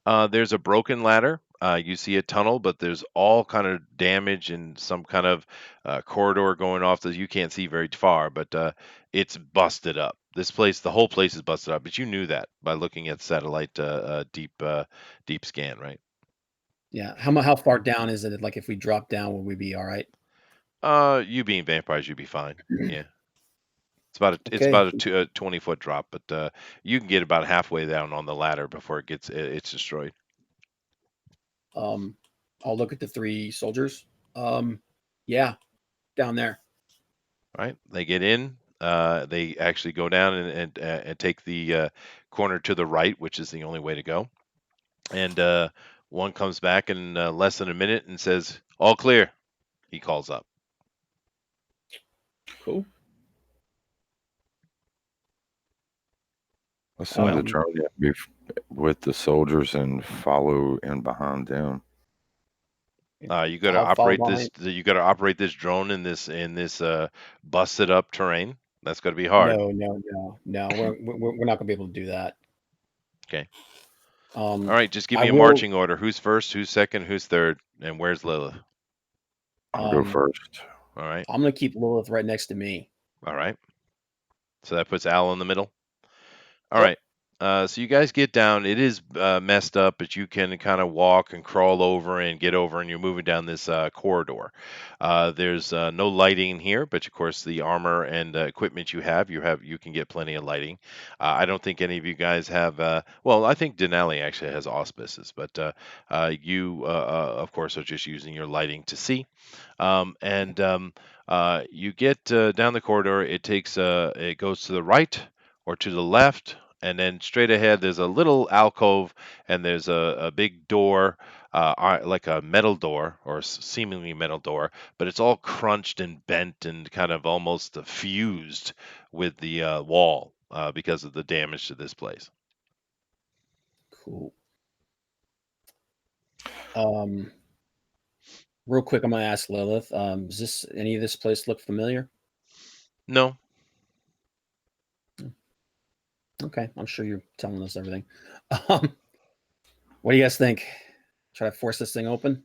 There's a broken ladder. You see a tunnel, but there's all kind of damage and some kind of corridor going off that you can't see very far. But it's busted up. This place, the whole place is busted up. But you knew that by looking at satellite deep scan, right? Yeah. How far down is it? Like if we drop down, will we be all right? You being vampires, you'd be fine. Yeah, it's Okay. about a 20-foot drop, but you can get about halfway down on the ladder before it's destroyed. I'll look at the three soldiers. Yeah, down there. Right? They get in. They actually go down and take the corner to the right, which is the only way to go. And one comes back in less than a minute and says, "All clear." He calls up. Cool. I send the Um, drone with the soldiers and follow in behind them. You got to I'll follow operate this. behind. You got to operate this drone in this busted up terrain. That's going to be hard. No. We're not gonna be able to do that. Okay. Um, All right. Just give I me a will. marching order. Who's first? Who's second? Who's third? And where's Lilith? I'll go first. All right. I'm gonna keep Lilith right next to me. All right. So that puts Al in the middle. All Yep. right. So you guys get down. It is messed up, but you can kind of walk and crawl over and get over, and you're moving down this corridor. There's no lighting in here, but of course the armor and equipment you can get plenty of lighting. I don't think any of you guys have. Well, I think Dinale actually has auspices, but you of course are just using your lighting to see. You get down the corridor. It goes to the right or to the left, and then straight ahead there's a little alcove, and there's a big door like a metal door or seemingly metal door, but it's all crunched and bent and kind of almost fused with the wall because of the damage to this place. Cool. Real quick, I'm gonna ask Lilith. Does any of this place look familiar? No. Okay, I'm sure you're telling us everything. What do you guys think? Try to force this thing open?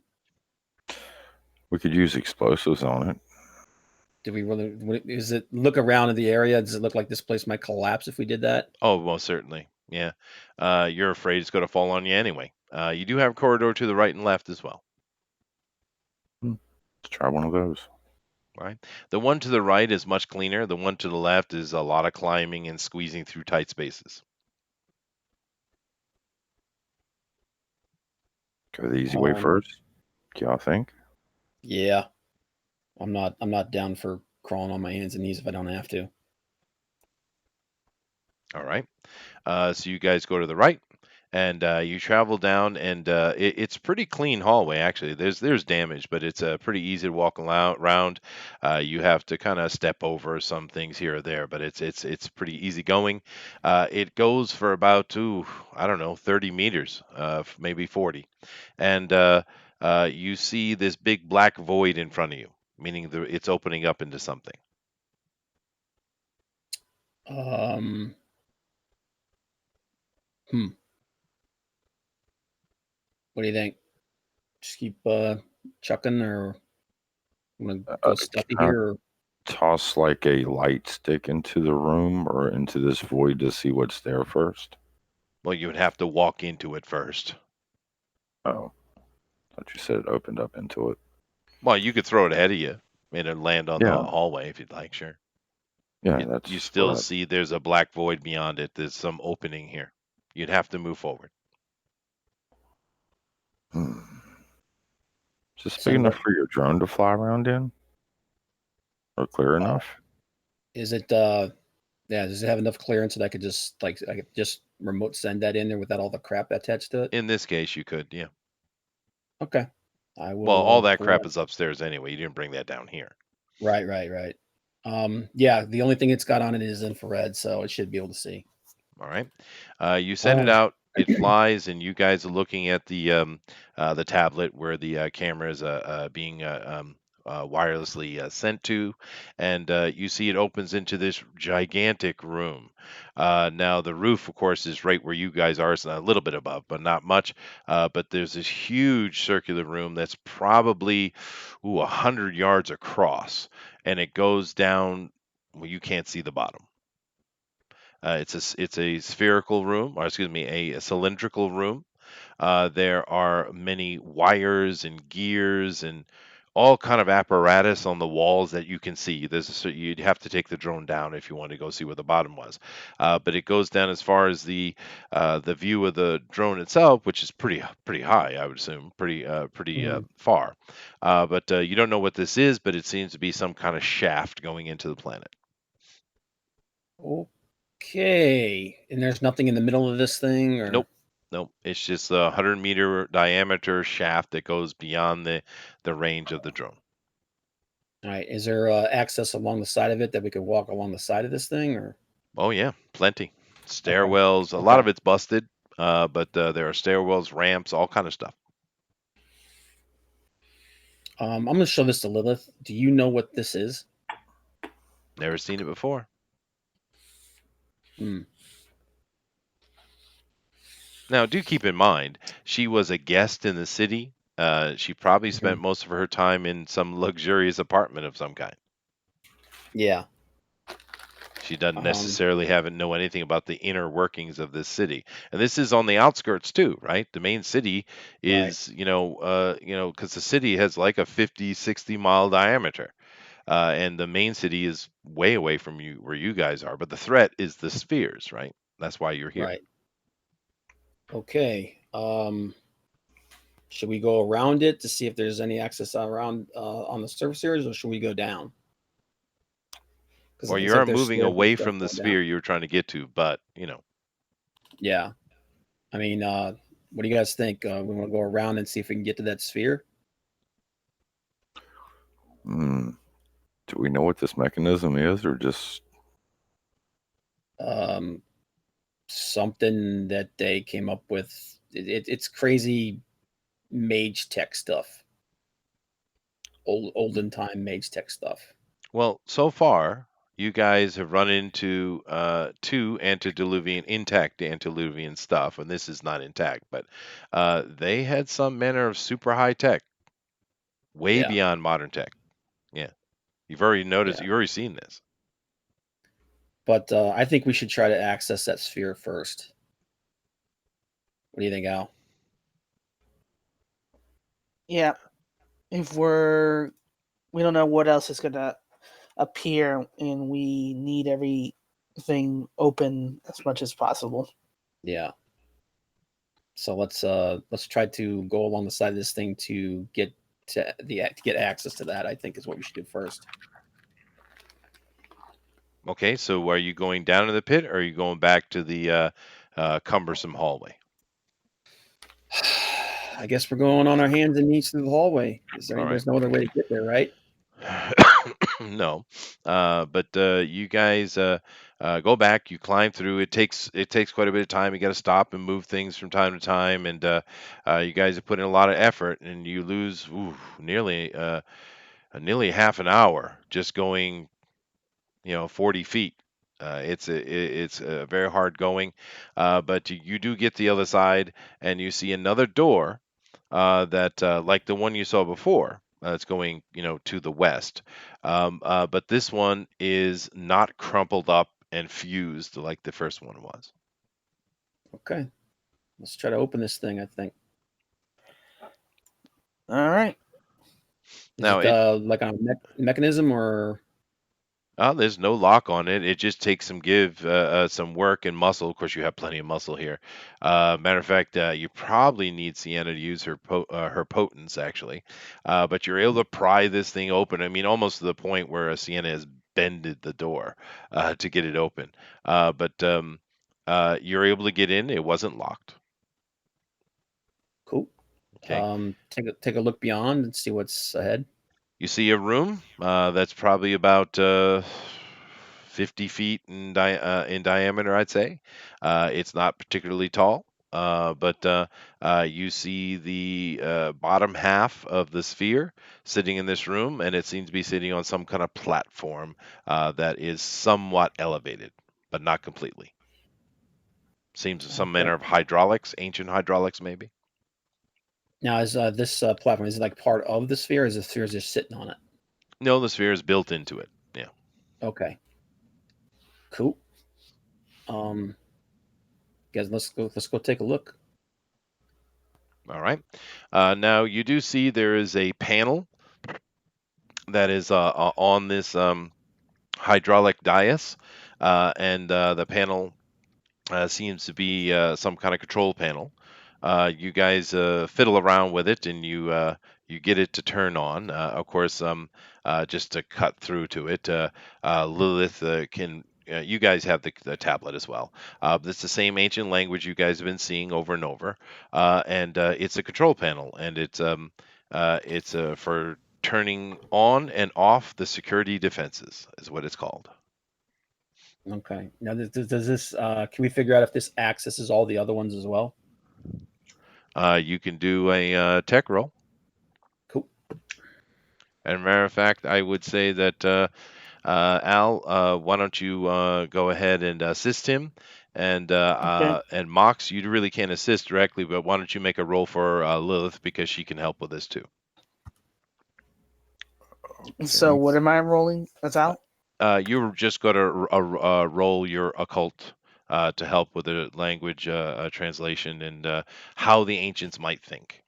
We could use explosives on it. Do we really? Is it look around in the area? Does it look like this place might collapse if we did that? Oh, most certainly. Yeah. You're afraid it's going to fall on you anyway. You do have a corridor to the right and left as well. Let's try one of those. Right. The one to the right is much cleaner. The one to the left is a lot of climbing and squeezing through tight spaces. Go the easy way first. Do y'all think? Yeah, I'm not down for crawling on my hands and knees if I don't have to. All right. So you guys go to the right, and you travel down, and it's pretty clean hallway actually. There's damage, but it's pretty easy to walk around. You have to kind of step over some things here or there, but it's pretty easy going. It goes for about I don't know 30 meters, maybe 40, and you see this big black void in front of you, meaning it's opening up into something. What do you think? Just keep chucking, or want to go stuffy can I here? Or... toss like a light stick into the room or into this void to see what's there first? Well, you would have to walk into it first. Oh, I thought you said it opened up into it. Well, you could throw it ahead of you and it'd land on the Yeah. hallway if you'd like, sure. Yeah, You still see there's a black void beyond it. There's some opening here. You'd have to move forward. Is this big enough for your drone to fly around in? Or clear enough? Is it yeah, does it have enough clearance that I could just remote send that in there without all the crap attached to it? In this case, you could, yeah. Okay. I will. Well, all that crap is upstairs anyway. You didn't bring that down here. Right. Yeah, the only thing it's got on it is infrared, so it should be able to see. All right. You send it out. It flies, and you guys are looking at the tablet where the camera is being wirelessly sent to, and you see it opens into this gigantic room. Now the roof, of course, is right where you guys are. It's a little bit above, but not much. But there's this huge circular room that's probably 100 yards across, and it goes down. Well, you can't see the bottom. It's a spherical room, or excuse me, a cylindrical room. There are many wires and gears and all kind of apparatus on the walls that you can see. You'd have to take the drone down if you want to go see where the bottom was, but it goes down as far as the view of the drone itself, which is pretty high, I would assume, pretty far. But you don't know what this is, but it seems to be some kind of shaft going into the planet. Okay, and there's nothing in the middle of this thing, or Nope. It's just a 100-meter diameter shaft that goes beyond the range of the drone. All right. Is there access along the side of it that we could walk along the side of this thing, or? Oh yeah, plenty. Stairwells. A lot of it's busted, but there are stairwells, ramps, all kind of stuff. I'm going to show this to Lilith. Do you know what this is? Never seen it before. Now, do keep in mind, she was a guest in the city. She probably spent most of her time in some luxurious apartment of some kind. Yeah. She doesn't necessarily know anything about the inner workings of this city. And this is on the outskirts too, right? The main city is, because the city has like a 50, 60-mile diameter. And the main city is way away from you where you guys are. But the threat is the spheres, right? That's why you're here. Right. Okay. Should we go around it to see if there's any access around on the surface areas, or should we go down? Well, you are moving away from the sphere you were trying to get to, but Yeah. I mean, What do you guys think? We want to go around and see if we can get to that sphere. Do we know what this mechanism is, or just Something that they came up with? It's crazy mage tech stuff. Olden time mage tech stuff. Well, so far, you guys have run into two antediluvian intact antediluvian stuff, and this is not intact, but they had some manner of super high tech, way Yeah. beyond modern tech. Yeah, you've already noticed. Yeah. You've already seen this. But I think we should try to access that sphere first. What do you think, Al? Yeah. If we don't know what else is gonna appear, and we need everything open as much as possible. Yeah. So let's try to go along the side of this thing to get access to that. I think is what we should do first. Okay, so are you going down to the pit, or are you going back to the cumbersome hallway? I guess we're going on our hands and knees through the hallway. All right. There's no other way to get there, right? No, but you guys go back. You climb through. It takes quite a bit of time. You got to stop and move things from time to time, and you guys have put in a lot of effort, and you lose nearly half an hour just going 40 feet. It's very hard going, but you do get the other side, and you see another door that like the one you saw before. It's going to the west, but this one is not crumpled up and fused like the first one was. Okay, let's try to open this thing. I think. All right. Is Now it like a mechanism or? There's no lock on it. It just takes some work and muscle. Of course, you have plenty of muscle here. Matter of fact, you probably need Sienna to use her potence actually, but you're able to pry this thing open. I mean, almost to the point where Sienna has bended the door to get it open. But you're able to get in. It wasn't locked. Cool. Okay. Take a look beyond and see what's ahead. You see a room that's probably about 50 feet in diameter, I'd say. It's not particularly tall, but you see the bottom half of the sphere sitting in this room, and it seems to be sitting on some kind of platform that is somewhat elevated, but not completely. Seems some manner of hydraulics, ancient hydraulics, maybe. Now, is this platform, is it like part of the sphere? Or is the sphere just sitting on it? No, the sphere is built into it. Yeah. Okay. Cool. Guys, let's go take a look. All right. Now you do see there is a panel that is on this hydraulic dais, and the panel seems to be some kind of control panel. You guys fiddle around with it, and you get it to turn on. Of course, just to cut through to it, Lilith can. You guys have the tablet as well. It's the same ancient language you guys have been seeing over and over, and it's a control panel, and it's for turning on and off the security defenses, is what it's called. Okay. Now, does this? Can we figure out if this accesses all the other ones as well? You can do a tech roll. Cool. And matter of fact, I would say that Al, why don't you go ahead and assist him, and Okay. and Mox, you really can't assist directly, but why don't you make a roll for Lilith because she can help with this too. So what am I rolling? That's out. You're just going to roll your occult to help with the language translation and how the ancients might think.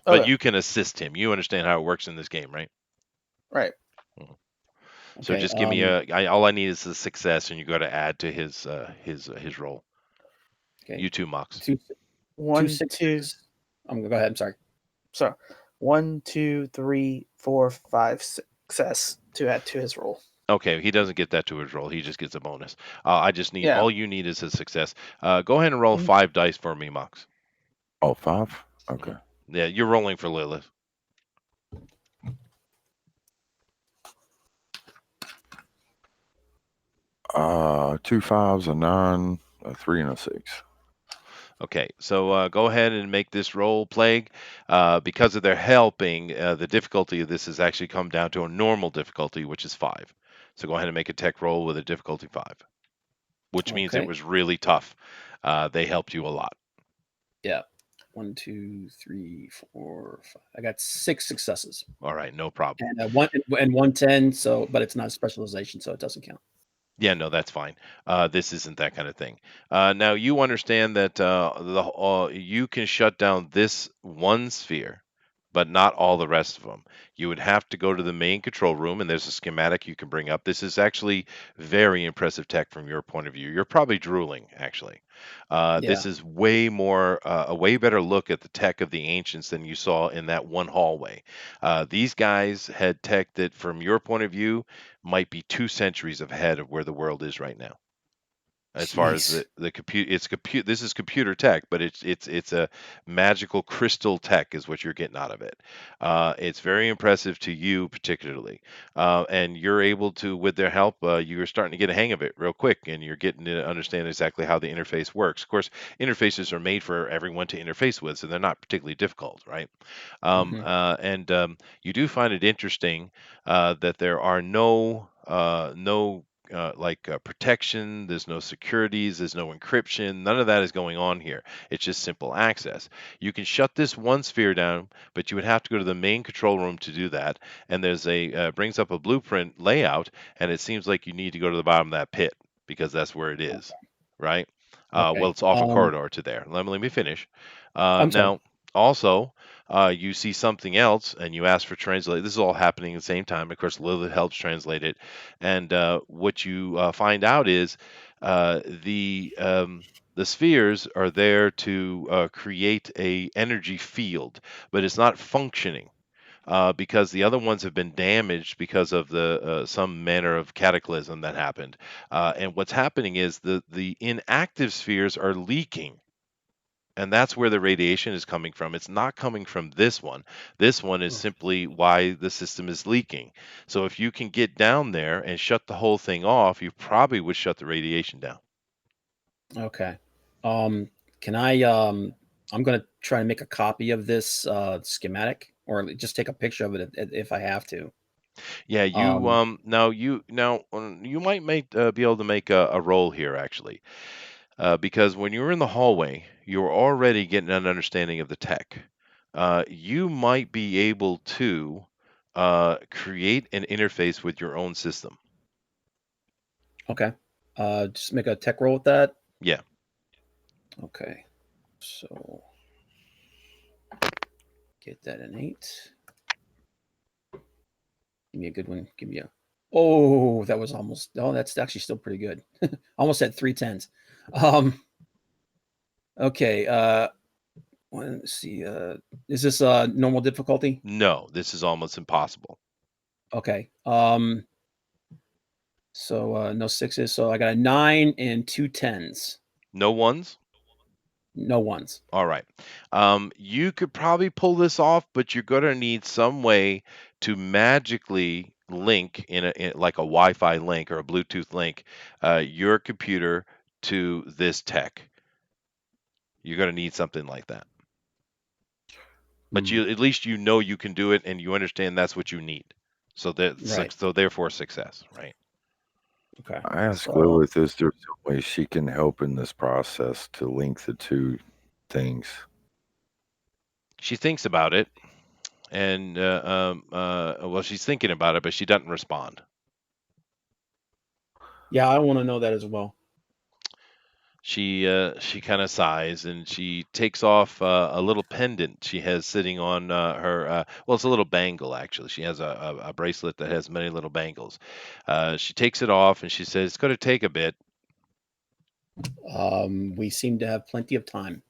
But Okay. you can assist him. You understand how it works in this game, right? Right. So Okay, just give me all I need is a success, and you got to add to his roll. Okay. You too, Mox. Two sixes. Go ahead. I'm sorry. So 1, 2, 3, 4, 5 success to add to his roll. Okay, he doesn't get that to his roll. He just gets a bonus. I just need Yeah. all you need is a success. Go ahead and roll 5 dice for me, Mox. Oh, 5? Okay. Yeah, you're rolling for Lilith. Two 5s, a 9, a 3, and a 6. Okay, so go ahead and make this roll, Plague. Because of their helping, the difficulty of this has actually come down to a normal difficulty, which is 5. So go ahead and make a tech roll with a difficulty 5, which means it Okay. was really tough. They helped you a lot. Yeah. 1, 2, 3, 4, 5. I got 6 successes. All right, no problem. And 110. So, but it's not a specialization, so it doesn't count. Yeah, no, that's fine. This isn't that kind of thing. Now you understand that you can shut down this one sphere, but not all the rest of them. You would have to go to the main control room, and there's a schematic you can bring up. This is actually very impressive tech from your point of view. You're probably drooling, actually. Yeah. This is way more, a way better look at the tech of the ancients than you saw in that one hallway. These guys had tech that, from your point of view, might be 2 centuries ahead of where the world is right now. As far as Jeez. the compute, this is computer tech, but it's a magical crystal tech is what you're getting out of it. It's very impressive to you particularly, and you're able to, with their help, you're starting to get a hang of it real quick, and you're getting to understand exactly how the interface works. Of course, interfaces are made for everyone to interface with, so they're not particularly difficult, right? And you do find it interesting that there are no protection. There's no securities. There's no encryption. None of that is going on here. It's just simple access. You can shut this one sphere down, but you would have to go to the main control room to do that. And there's brings up a blueprint layout, and it seems like you need to go to the bottom of that pit because that's where it is, right? Okay. Well, it's off a corridor to there. Let me finish. I'm sorry. Now, also, you see something else, and you ask for translate. This is all happening at the same time. Of course, Lilith helps translate it, and what you find out is uh, the um, the spheres are there to create a energy field, but it's not functioning. Because the other ones have been damaged because of the some manner of cataclysm that happened, and what's happening is the inactive spheres are leaking, and that's where the radiation is coming from. It's not coming from this one. This one is simply why the system is leaking. So if you can get down there and shut the whole thing off, you probably would shut the radiation down. Okay. Can I I'm gonna try and make a copy of this schematic or just take a picture of it if I have to. Yeah, you Um, you might be able to make a roll here actually, because when you're in the hallway, you're already getting an understanding of the tech. You might be able to create an interface with your own system. okay. Just make a tech roll with that. Yeah. Okay. So get that an 8. Give me a good one. Give me a. Oh, that was almost. Oh, that's actually still pretty good. Almost at 3 10s. Okay. Let's see. Is this normal difficulty? No, this is almost impossible. Okay. So no 6s. So I got a 9 and 2 10s. No ones? No 1s. All right. You could probably pull this off, but you're going to need some way to magically link in like a Wi-Fi link or a Bluetooth link your computer to this tech. You're going to need something like that. But you at least you know you can do it, and you understand that's what you need. So Right. so therefore success, right? Okay. I asked So Lilith, is there some way she can help in this process to link the two things? She thinks about it, and well, she's thinking about it, but she doesn't respond. yeah, I want to know that as well. She kind of sighs, and she takes off a little pendant she has sitting on her. Well, it's a little bangle actually. She has a bracelet that has many little bangles. She takes it off, and she says, "It's going to take a bit." We seem to have plenty of time.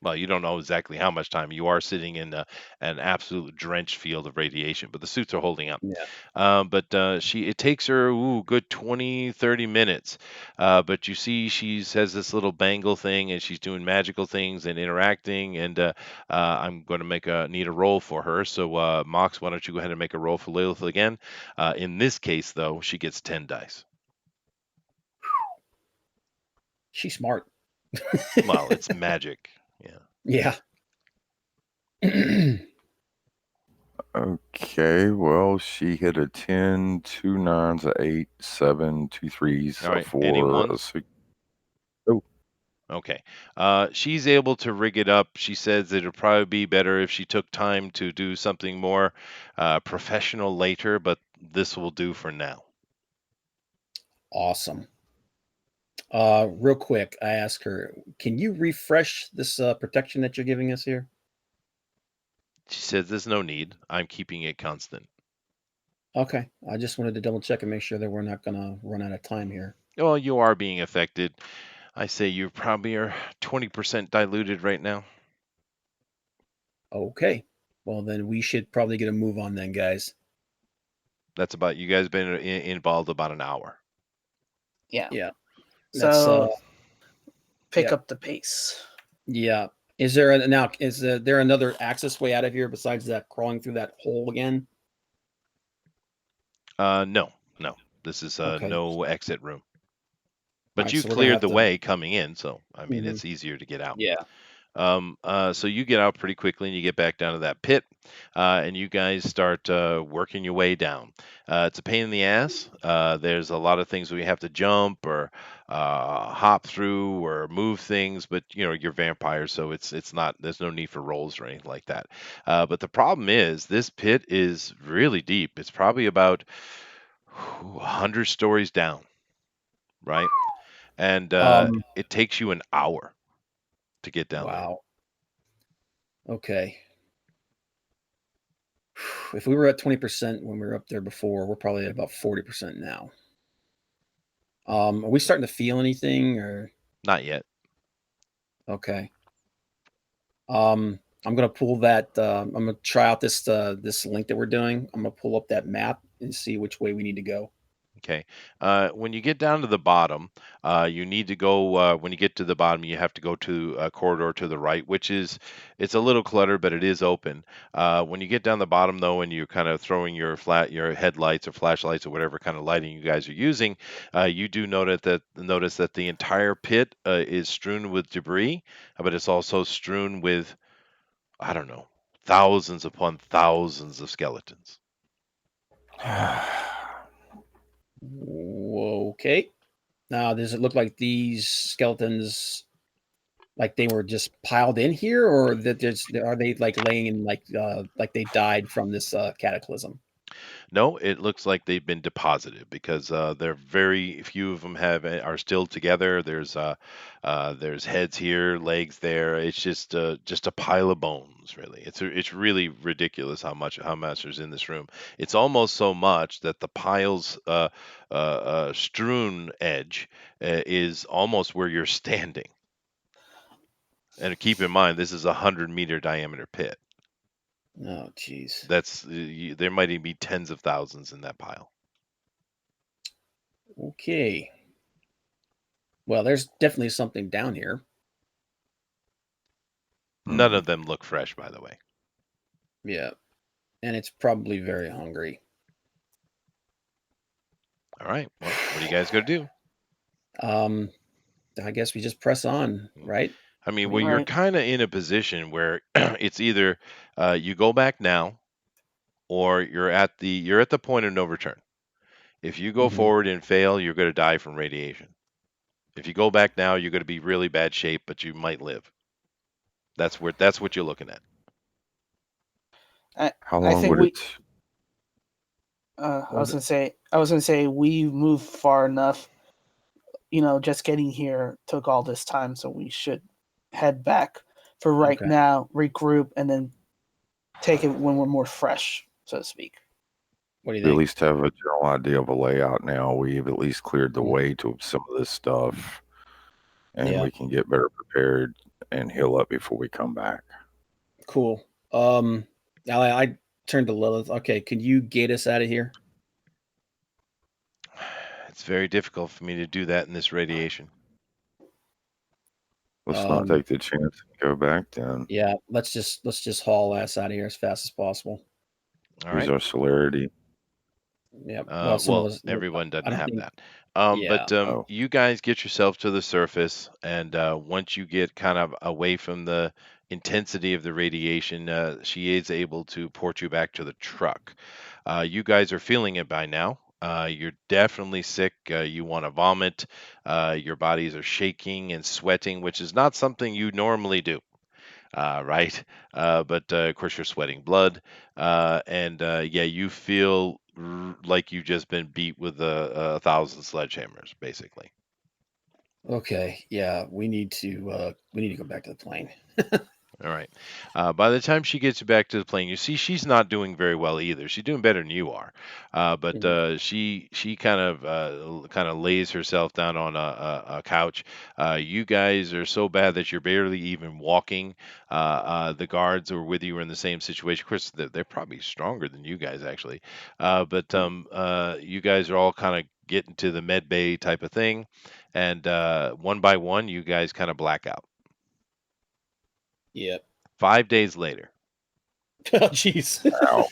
Well, you don't know exactly how much time. You are sitting in an absolute drenched field of radiation, but the suits are holding up. Yeah. But it takes her good 20, 30 minutes. But you see, she has this little bangle thing, and she's doing magical things and interacting. And I'm going to need a roll for her. So Mox, why don't you go ahead and make a roll for Lilith again? In this case, though, she gets 10 dice. She's smart. Well, it's magic. Yeah. Yeah. Okay, well, she hit a 10, 2 9s, a 8, 7, 2 3s, All a right. Any 4, a ones? 6. Oh, Okay. She's able to rig it up. She says that it'd probably be better if she took time to do something more professional later, but this will do for now. Awesome. Real quick, I ask her, can you refresh this protection that you're giving us here? She says there's no need. I'm keeping it constant. Okay. I just wanted to double check and make sure that we're not going to run out of time here. Well, you are being affected. I say you probably are 20% diluted right now. Okay. Well, then we should probably get a move on then, guys. That's about, you guys been involved about an hour. Yeah. Yeah. So That's pick yeah. up the pace. Yeah. Is there there another access way out of here besides that crawling through that hole again? No. This is Okay. no exit room. But Alright, you so we're gonna cleared have the to. way coming in, so I mean Mhm. it's easier to get out. Yeah. So you get out pretty quickly and you get back down to that pit, and you guys start working your way down. It's a pain in the ass. There's a lot of things where you have to jump or hop through or move things, but you know you're vampires, so it's not. There's no need for rolls or anything like that. But the problem is this pit is really deep. It's probably about 100 stories down, right? And it takes you an hour to get down there. Wow. Okay. If we were at 20% when we were up there before, we're probably at about 40% now. Are we starting to feel anything or Not yet. okay? I'm gonna pull that. I'm gonna try out this link that we're doing. I'm gonna pull up that map and see which way we need to go. Okay. When you get down to the bottom, you need to go. When you get to the bottom, you have to go to a corridor to the right, which is it's a little cluttered, but it is open. When you get down the bottom, though, and you're kind of throwing your headlights or flashlights or whatever kind of lighting you guys are using, you do notice that the entire pit is strewn with debris, but it's also strewn with, I don't know, thousands upon thousands of skeletons. Okay. Now, does it look like these skeletons, like they were just piled in here, or are they like laying in like they died from this cataclysm? No, it looks like they've been deposited because they're very few of them are still together. There's heads here, legs there. It's just a pile of bones, really. It's really ridiculous how much there's in this room. It's almost so much that the pile's strewn edge is almost where you're standing. And keep in mind, this is a 100-meter diameter pit. Oh, jeez. There might even be tens of thousands in that pile. Okay. Well, there's definitely something down here. None of them look fresh, by the way. Yeah. And it's probably very hungry. All right. Well, what are you guys going to do? I guess we just press on, right? I mean, well, you're Right. kind of in a position where it's either you go back now, or you're at the point of no return. If you go Mhm. forward and fail, you're going to die from radiation. If you go back now, you're going to be really bad shape, but you might live. That's what you're looking at. How I long think would we. it? I was gonna say we moved far enough. You know, just getting here took all this time, so we should head back for right Okay. now, regroup, and then take it when we're more fresh, so to speak. What do you We at think? least have a general idea of a layout now. We've at least cleared the Mhm. way to some of this stuff, and Yeah. we can get better prepared. and heal up before we come back. Cool. I turned to Lilith. Okay, can you gate us out of here? It's very difficult for me to do that in this radiation. Let's not take the chance and go back then. Yeah, let's just haul ass out of here as fast as possible. All Use right. our celerity. Yeah. Well, some of us. Everyone I doesn't don't have think. that. Yeah. Oh, You guys get yourself to the surface, and once you get kind of away from the intensity of the radiation, she is able to port you back to the truck. You guys are feeling it by now. You're definitely sick. You want to vomit. Your bodies are shaking and sweating, which is not something you normally do. Right? But of course, you're sweating blood, and yeah, you feel like you've just been beat with a thousand sledgehammers, basically. Okay. Yeah, we need to go back to the plane. All right. By the time she gets you back to the plane, you see she's not doing very well either. She's doing better than you are, but Mhm. she kind of lays herself down on a couch. You guys are so bad that you're barely even walking. The guards who are with you are in the same situation. Of course, they're probably stronger than you guys actually, but you guys are all kind of getting to the med bay type of thing, and one by one, you guys kind of black out. Yep. 5 days later. Oh, jeez. ow.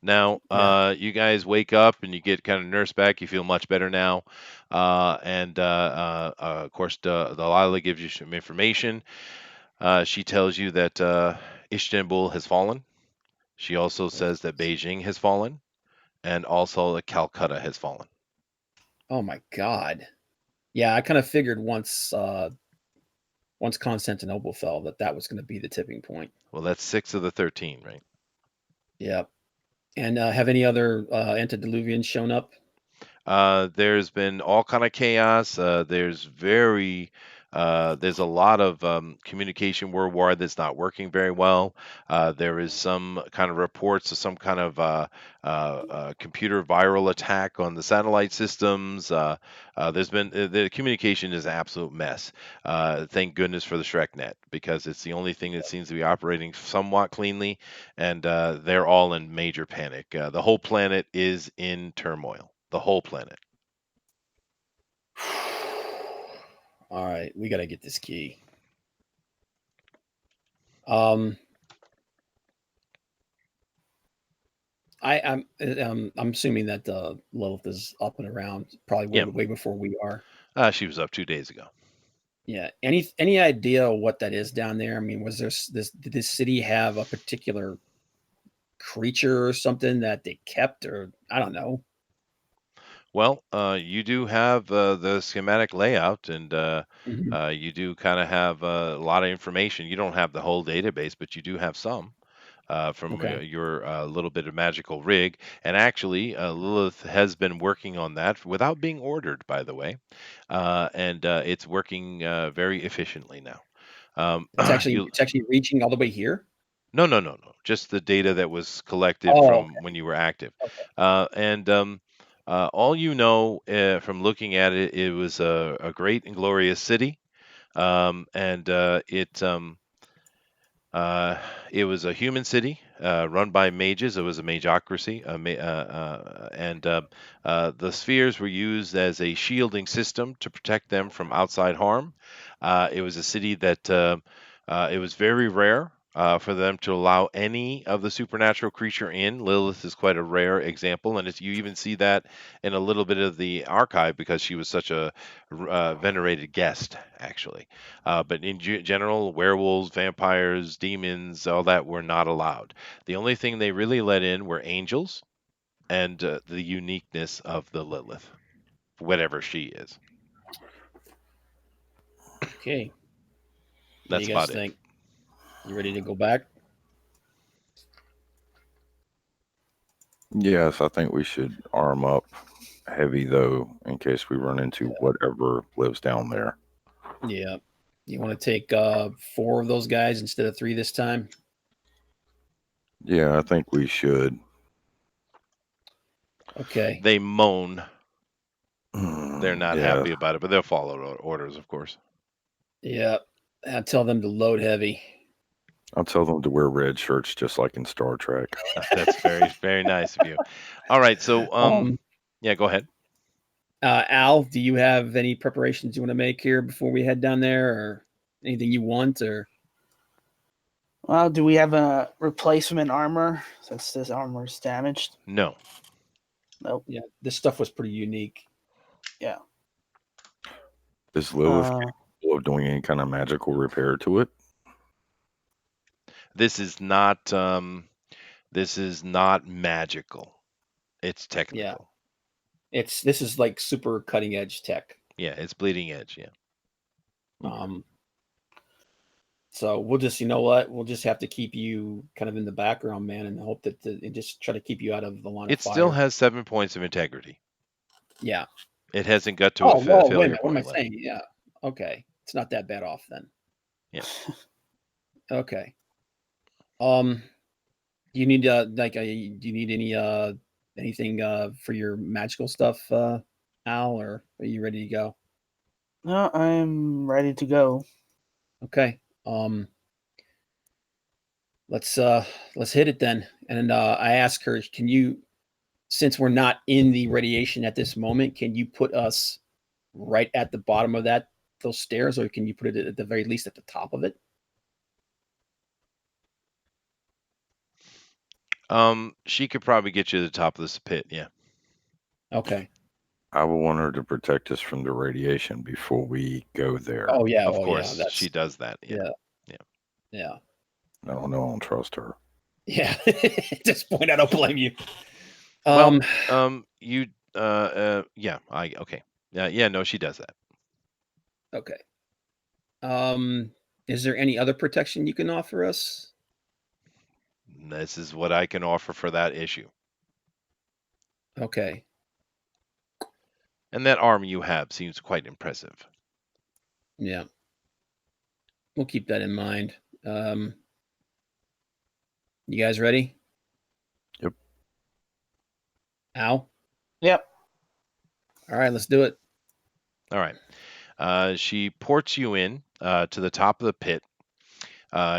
Now, Yeah. you guys wake up and you get kind of nursed back. You feel much better now. Of course, Delilah gives you some information. She tells you that Istanbul has fallen. She also says that Beijing has fallen, and also that Calcutta has fallen. Oh my God. Yeah, I kind of figured once Constantinople fell that was going to be the tipping point. Well, that's 6 of the 13, right? Yeah. And have any other antediluvians shown up? There's been all kind of chaos. There's a lot of communication worldwide that's not working very well. There is some kind of reports of some kind of computer viral attack on the satellite systems. The communication is an absolute mess. Thank goodness for the ShrekNet because it's the only thing that seems to be operating somewhat cleanly, and they're all in major panic. The whole planet is in turmoil. The whole planet. All right, we got to get this key. Um, I'm assuming that Lilith is up and around, probably Yeah. way before we are. She was up 2 days ago. Yeah. Any idea what that is down there? I mean, was there did this city have a particular creature or something that they kept, or I don't know. Well, you do have the schematic layout, and Mhm. you do kind of have a lot of information. You don't have the whole database, but you do have some from Okay. your little bit of magical rig. And actually, Lilith has been working on that without being ordered, by the way, and it's working very efficiently now. You It's actually reaching all the way here. No. Just the data that was collected Oh, from when you were active. okay. And all you know from looking at it, it was a great and glorious city. And it was a human city run by mages. It was a magocracy, and the spheres were used as a shielding system to protect them from outside harm. It was a city that it was very rare for them to allow any of the supernatural creature in. Lilith is quite a rare example, and you even see that in a little bit of the archive because she was such a venerated guest, actually. But in general, werewolves, vampires, demons, all that were not allowed. The only thing they really let in were angels and the uniqueness of the Lilith, whatever she is. Okay. What do That's you guys about it. think? You ready to go back? Yes, I think we should arm up heavy though, in case we run into whatever lives down there. Yeah. You want to take 4 of those guys instead of 3 this time? Yeah, I think we should. Okay. They moan. They're not Yeah, happy about it, but they'll follow orders, of course. Yeah. I tell them to load heavy. I'll tell them to wear red shirts just like in Star Trek. That's very, very nice of you. All right, so yeah, go ahead. Al, do you have any preparations you want to make here before we head down there, or anything you want? Or Well, do we have a replacement armor since this armor is damaged? No. Nope. yeah, this stuff was pretty unique. Yeah. Is Lilith capable of doing any kind of magical repair to it? This is not magical. It's technical. This is like super cutting edge tech. Yeah, it's bleeding edge. Yeah. So we'll just, you know what? We'll just have to keep you kind of in the background, man, and hope that and just try to keep you out of the line It of fire. still has 7 points of integrity. Yeah. It hasn't got to Oh, a wait a failure minute. What am I point. saying? Yeah. Okay. It's not that bad off then. Yeah. Okay. You need do you need any anything for your magical stuff, Al, or are you ready to go? No, I'm ready to go. Okay. Let's hit it then. And I ask her, can you, since we're not in the radiation at this moment, can you put us right at the bottom of those stairs, or can you put it at the very least at the top of it? She could probably get you to the top of this pit. Yeah. Okay. I would want her to protect us from the radiation before we go there. Oh yeah. Of Oh course, yeah. she does that. Yeah. Yeah. No, I don't trust her. Yeah. At this point, I don't blame you. Well, you, yeah, okay. Yeah, no, she does that. Okay. Is there any other protection you can offer us? This is what I can offer for that issue. Okay. And that arm you have seems quite impressive. Yeah. We'll keep that in mind. You guys ready? Yep. Al? Yep. All right, let's do it. All right. She ports you in to the top of the pit.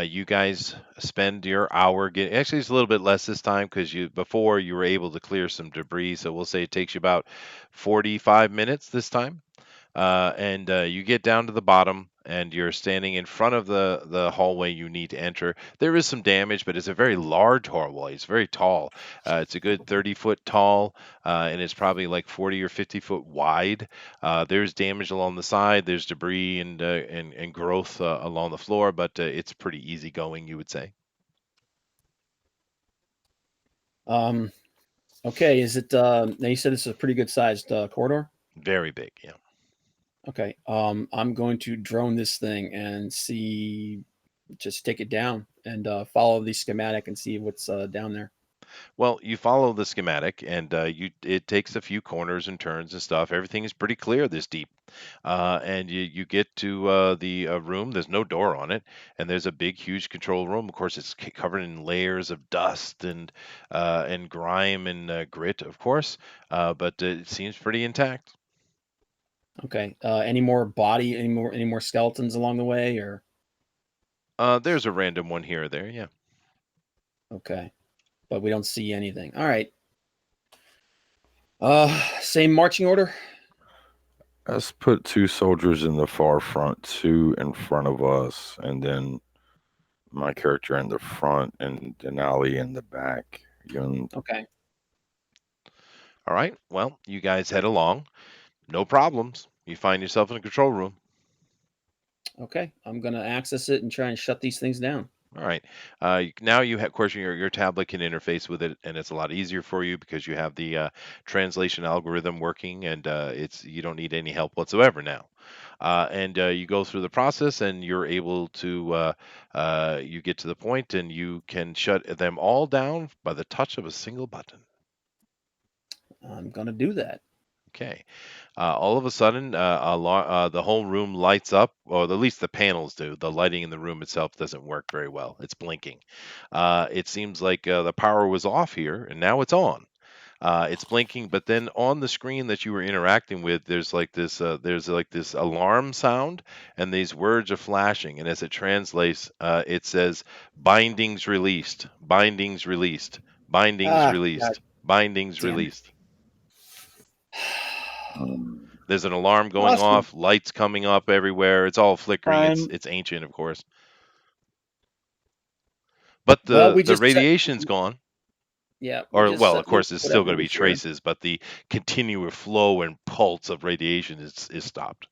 You guys spend your hour getting. Actually, it's a little bit less this time because before you were able to clear some debris. So we'll say it takes you about 45 minutes this time. And you get down to the bottom, and you're standing in front of the hallway you need to enter. There is some damage, but it's a very large hallway. It's very tall. It's a good 30-foot tall, and it's probably like 40 or 50-foot wide. There's damage along the side. There's debris and growth along the floor, but it's pretty easy going, you would say. Okay, is it now you said this is a pretty good sized corridor? Very big, yeah. Okay. I'm going to drone this thing and just take it down and follow the schematic and see what's down there. Well, you follow the schematic, and it takes a few corners and turns and stuff. Everything is pretty clear this deep, and you get to the room. There's no door on it, and there's a big, huge control room. Of course, it's covered in layers of dust and grime and grit, of course, but it seems pretty intact. Okay. Any more any more skeletons along the way, or? There's a random one here or there, yeah. Okay, but we don't see anything. All right. Same marching order. Let's put 2 soldiers in the far front, 2 in front of us, and then my character in the front and Dinale in the back. Okay. All right. Well, you guys head along. No problems. You find yourself in a control room. Okay. I'm gonna access it and try and shut these things down. All right. Now of course, your tablet can interface with it, and it's a lot easier for you because you have the translation algorithm working, and you don't need any help whatsoever now. And you go through the process, and you're able to you get to the point, and you can shut them all down by the touch of a single button. I'm gonna do that. Okay. All of a sudden, the whole room lights up, or at least the panels do. The lighting in the room itself doesn't work very well. It's blinking. It seems like the power was off here, and now it's on. It's blinking, but then on the screen that you were interacting with, there's like this alarm sound, and these words are flashing. And as it translates, it says bindings released, bindings released, bindings God released, bindings damn it. released. There's an alarm going Awesome. off, lights coming up everywhere. It's all flickering. I'm- It's ancient, of course. But Well, we the just set, radiation's gone. yeah, we Or just well, set of course, loose there's still whatever going to be was here. traces, but the continuous flow and pulse of radiation is stopped.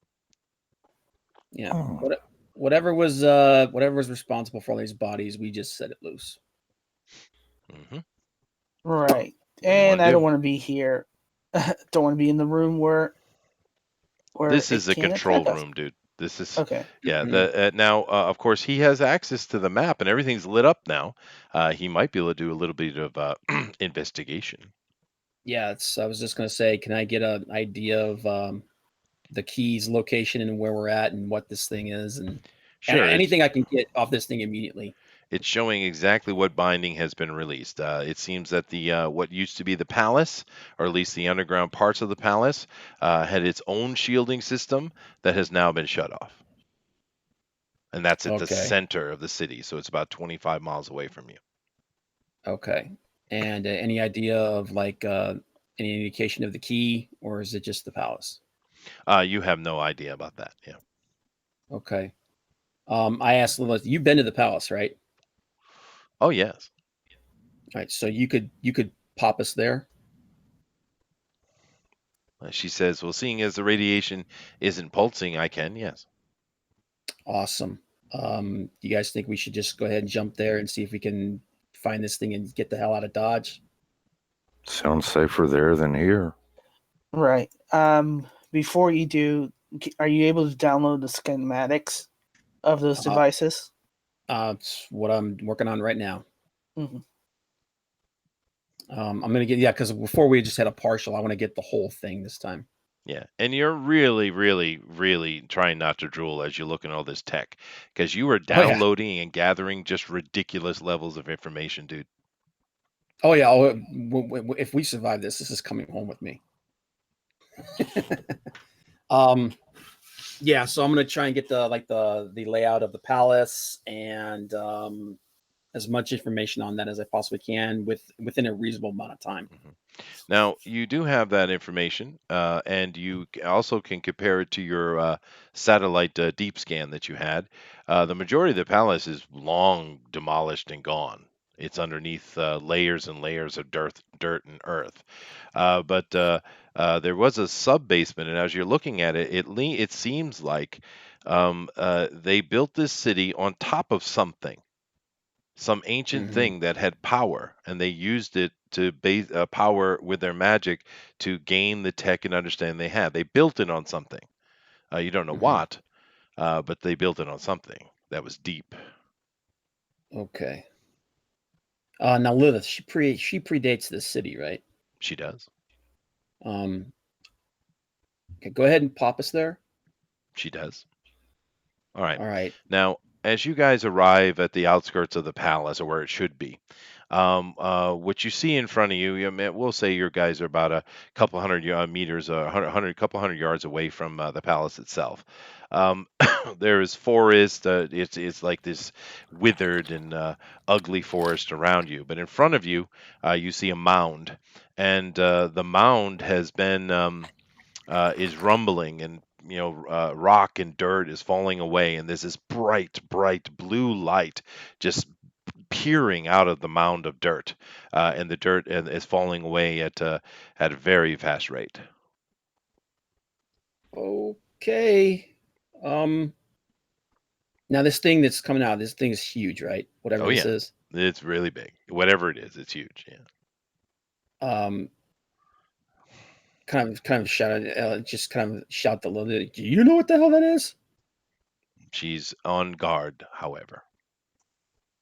Yeah, Oh. whatever was responsible for all these bodies, we just set it loose. hmm right. What do you And want to I do? don't want to be here. Don't want to be in the room where This it is a can control attack us. room, dude. This is Okay. yeah. Mhm. The now, of course, he has access to the map and everything's lit up now. He might be able to do a little bit of investigation. Yeah, I was just gonna say, can I get an idea of the key's location and where we're at and what this thing is, and Sure, anything I can get off this thing immediately. it's showing exactly what binding has been released. It seems that the what used to be the palace, or at least the underground parts of the palace, had its own shielding system that has now been shut off, and that's at the Okay. center of the city. So it's about 25 miles away from you. Okay. And any idea of like any indication of the key, or is it just the palace? You have no idea about that. Yeah. Okay. I asked Lilith, you've been to the palace, right? Oh yes. All right. So you could pop us there. She says, "Well, seeing as the radiation isn't pulsing, I can. Yes." Awesome. You guys think we should just go ahead and jump there and see if we can find this thing and get the hell out of Dodge? Sounds safer there than here. Right. Before you do, are you able to download the schematics of those devices? It's what I'm working on right now. hmm I'm gonna get because before we just had a partial. I want to get the whole thing this time. Yeah, and you're really, really, really trying not to drool as you look at all this tech, because you are Oh, yeah. downloading and gathering just ridiculous levels of information, dude. Oh yeah. If we survive this is coming home with me. Yeah. So I'm gonna try and get the layout of the palace and as much information on that as I possibly can within a reasonable amount of time. Now, you do have that information, and you also can compare it to your satellite deep scan that you had. The majority of the palace is long demolished and gone. It's underneath layers and layers of dirt and earth. But there was a sub basement, and as you're looking at it, it seems like they built this city on top of something, some ancient Mhm. thing that had power, and they used it to base power with their magic to gain the tech and understanding they had. They built it on something. You don't know Mhm. what, but they built it on something that was deep. Okay. Now Lilith, she predates this city, right? She does. Okay, go ahead and pop us there. She does. All right. All right. Now, as you guys arrive at the outskirts of the palace, or where it should be, what you see in front of you, we'll say your guys are about a couple hundred meters, couple hundred yards away from the palace itself. There is forest. It's like this withered and ugly forest around you. But in front of you, you see a mound, and the mound has been is rumbling, and rock and dirt is falling away, and there's this bright blue light just peering out of the mound of dirt, and the dirt is falling away at a very fast rate. Okay. Now this thing that's coming out, this thing is huge, right? Whatever Oh this yeah, is. it's really big. Whatever it is, it's huge. Yeah. Kind of just kind of shout the little bit. Do you know what the hell that is? She's on guard, however.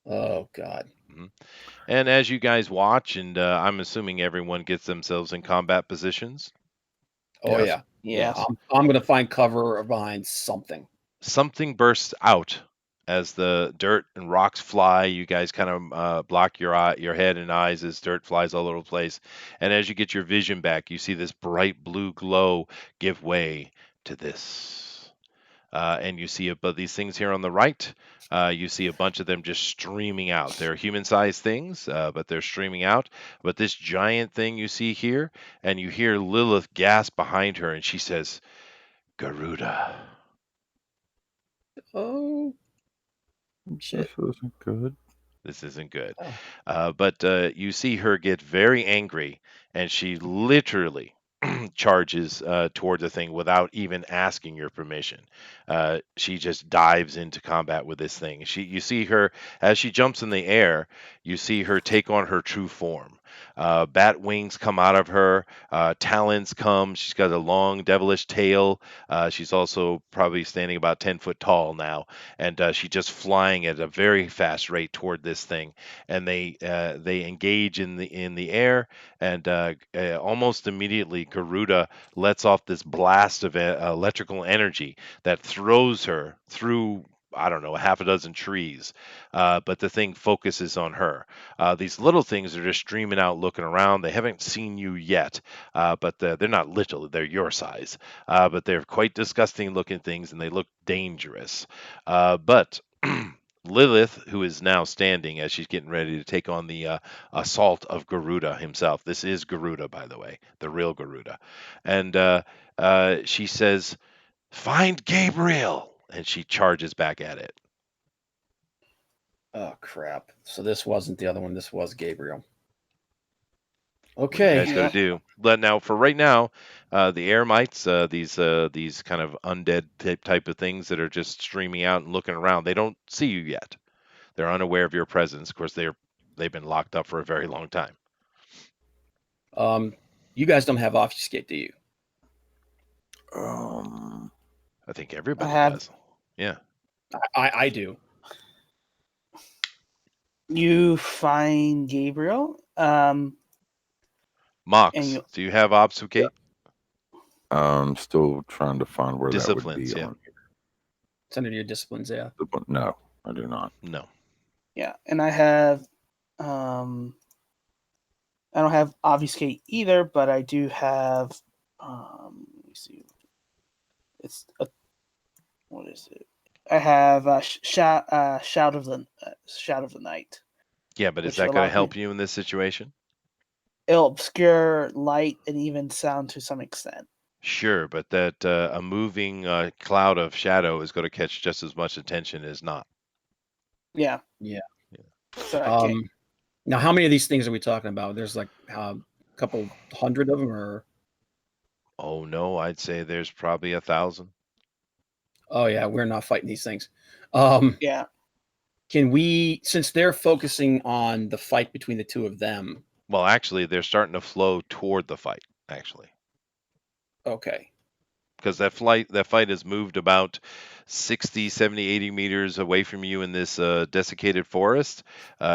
Oh God. And as you guys watch, and I'm assuming everyone gets themselves in combat positions. Oh Yes. yeah. Yes. I'm gonna find cover behind something. Something bursts out as the dirt and rocks fly. You guys kind of block your head and eyes as dirt flies all over the place. And as you get your vision back, you see this bright blue glow give way to this. And you see above these things here on the right. You see a bunch of them just streaming out. They're human-sized things, but they're streaming out. But this giant thing you see here, and you hear Lilith gasp behind her, and she says, "Garuda." Oh shit! This isn't good. This isn't good. Oh. But you see her get very angry, and she literally charges toward the thing without even asking your permission. She just dives into combat with this thing. You see her as she jumps in the air. You see her take on her true form. Bat wings come out of her. Talons come. She's got a long devilish tail. She's also probably standing about 10 foot tall now, and she's just flying at a very fast rate toward this thing. And they engage in the air, and almost immediately Garuda lets off this blast of electrical energy that throws her through, I don't know, half a dozen trees. But the thing focuses on her. These little things are just streaming out, looking around. They haven't seen you yet, but they're not little. They're your size. But they're quite disgusting looking things, and they look dangerous. But Lilith, who is now standing as she's getting ready to take on the assault of Garuda himself. This is Garuda, by the way, the real Garuda. And she says, "Find Gabriel!" And she charges back at it. Oh crap! So this wasn't the other one. This was Gabriel. What you Okay. guys got to do. But now, for right now, the air mites, these kind of undead type of things that are just streaming out and looking around, they don't see you yet. They're unaware of your presence. Of course, they've been locked up for a very long time. You guys don't have obfuscate, do you? I think everybody have- does. Yeah. I do. You find Gabriel. Mox, And you- do you have obfuscate? I'm still trying to find where that would Disciplines, be yeah. on here. It's under your disciplines, yeah. No, I do not. No. Yeah, and I have I don't have obfuscate either, but I do have let me see. It's a, what is it? I have shout of the night. Yeah, but is Which that going to allows help me- you in this situation? It'll obscure light and even sound to some extent. Sure, but that a moving cloud of shadow is going to catch just as much attention as not. Yeah. Yeah. So I can't. Now, how many of these things are we talking about? There's like a couple hundred of them, or Oh no, I'd say there's probably 1,000. oh yeah, we're not fighting these things. Yeah. Can we, since they're focusing on the fight between the two of them? Well, actually, they're starting to flow toward the fight. Actually, Okay. because that fight has moved about 60, 70, 80 meters away from you in this desiccated forest.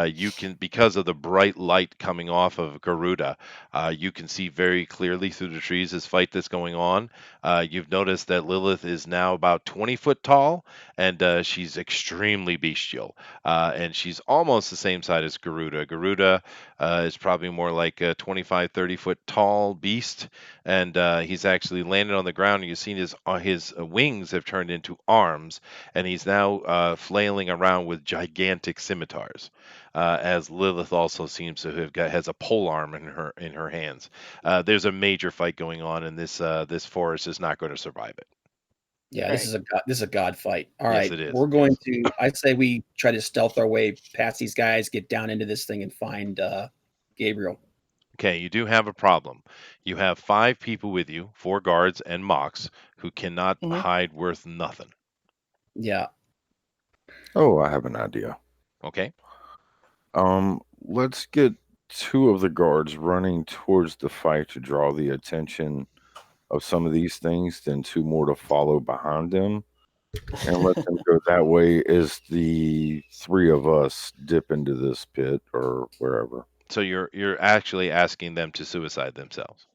You can, because of the bright light coming off of Garuda, you can see very clearly through the trees this fight that's going on. You've noticed that Lilith is now about 20 foot tall, and she's extremely bestial. And she's almost the same size as Garuda. Garuda is probably more like a 25, 30-foot tall beast, and he's actually landed on the ground. And you've seen his wings have turned into arms, and he's now flailing around with gigantic scimitars. As Lilith also seems to has a pole arm in her hands. There's a major fight going on, and this forest is not going to survive it. Yeah, this is a god fight. All Yes, right, it is. we're going to. I say we try to stealth our way past these guys, get down into this thing, and find Gabriel. Okay, you do have a problem. You have 5 people with you, 4 guards and Mox, who cannot Mhm. hide worth nothing. Yeah. Oh, I have an idea. Okay. Let's get 2 of the guards running towards the fight to draw the attention of some of these things, then 2 more to follow behind them, and let them go that way as the 3 of us dip into this pit or wherever. So you're actually asking them to suicide themselves.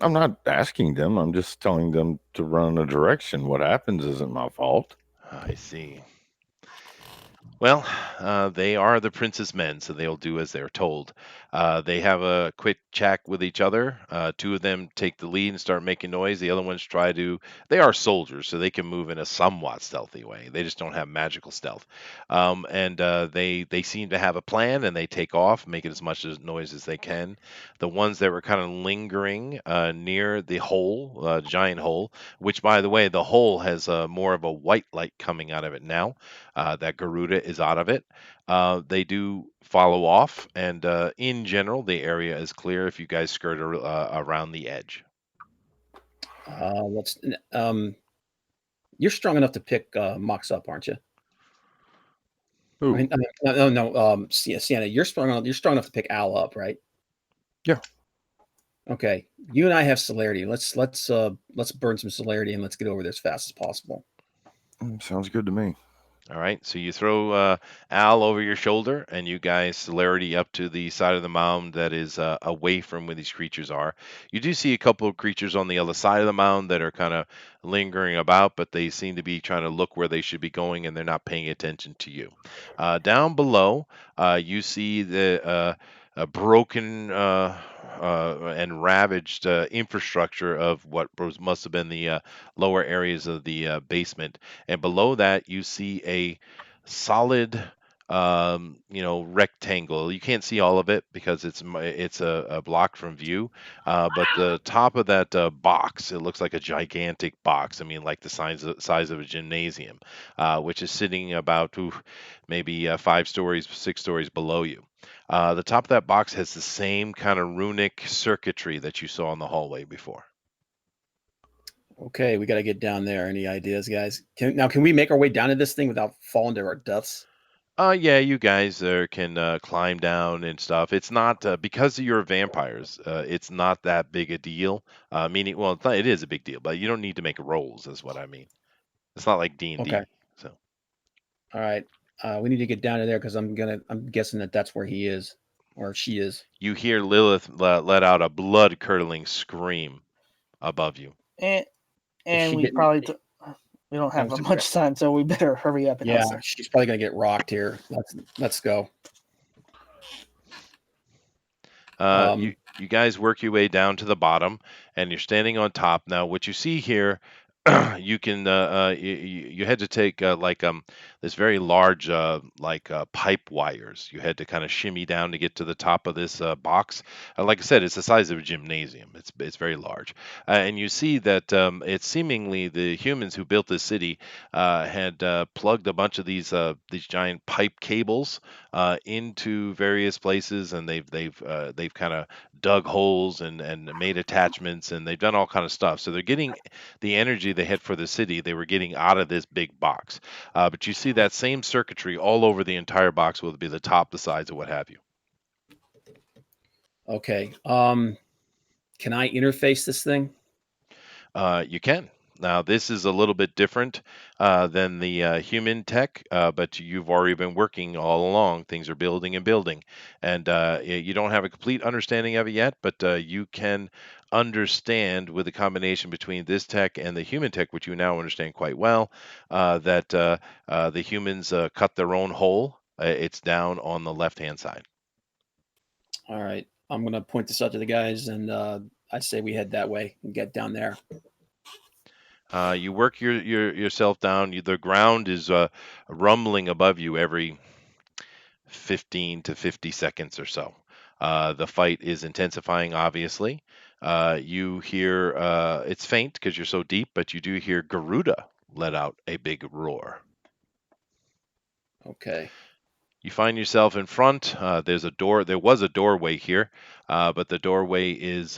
I'm not asking them. I'm just telling them to run in a direction. What happens isn't my fault. I see. Well, they are the prince's men, so they'll do as they're told. They have a quick chat with each other. Two of them take the lead and start making noise. The other ones try to. They are soldiers, so they can move in a somewhat stealthy way. They just don't have magical stealth. And they seem to have a plan, and they take off, making as much noise as they can. The ones that were kind of lingering near the hole, giant hole, which, by the way, the hole has more of a white light coming out of it now that Garuda is out of it. They do follow off, and in general, the area is clear if you guys skirt around the edge. Let's. You're strong enough to pick Mox up, aren't you? Ooh, No. Sienna, you're strong enough. You're strong enough to pick Al up, right? Yeah. Okay. You and I have celerity. Let's burn some celerity and let's get over there as fast as possible. sounds good to me. All right, so you throw Al over your shoulder, and you guys celerity up to the side of the mound that is away from where these creatures are. You do see a couple of creatures on the other side of the mound that are kind of lingering about, but they seem to be trying to look where they should be going, and they're not paying attention to you. Down below, you see the a broken and ravaged infrastructure of what must have been the lower areas of the basement, and below that you see a solid rectangle. You can't see all of it because it's a block from view, but the top of that box, it looks like a gigantic box. I mean, like the size of a gymnasium, which is sitting about maybe 5 stories, 6 stories below you. The top of that box has the same kind of runic circuitry that you saw in the hallway before. Okay, we got to get down there. Any ideas, guys? Can we make our way down to this thing without falling to our deaths? Yeah, you guys can climb down and stuff. It's not because you're vampires. It's not that big a deal. Meaning, well, it is a big deal, but you don't need to make rolls, is what I mean. It's not like D and Okay. D. So All right. We need to get down to there because I'm guessing that's where he is or she is. you hear Lilith let out a blood curdling scream above you. And Is she we getting? probably we don't have much time, so we better hurry up and Yeah, hustle. she's probably gonna get rocked here. Let's go. You guys work your way down to the bottom, and you're standing on top. Now, what you see here, you can you had to take this very large pipe wires. You had to kind of shimmy down to get to the top of this box. Like I said, it's the size of a gymnasium. It's very large, and you see that it's seemingly the humans who built this city had plugged a bunch of these giant pipe cables into various places, and they've kind of dug holes and made attachments, and they've done all kind of stuff. So they're getting the energy they had for the city. They were getting out of this big box. But you see that same circuitry all over the entire box, whether it be the top, the sides, or what have you. Okay. Can I interface this thing? You can. Now, this is a little bit different than the human tech, but you've already been working all along. Things are building and building, and you don't have a complete understanding of it yet, but you can understand with the combination between this tech and the human tech, which you now understand quite well, that the humans cut their own hole. It's down on the left-hand side. All right. I'm gonna point this out to the guys, and I say we head that way and get down there. You work yourself down. The ground is rumbling above you every 15 to 50 seconds or so. The fight is intensifying, obviously. You hear it's faint because you're so deep, but you do hear Garuda let out a big roar. Okay. You find yourself in front. There's a door. There was a doorway here, but the doorway is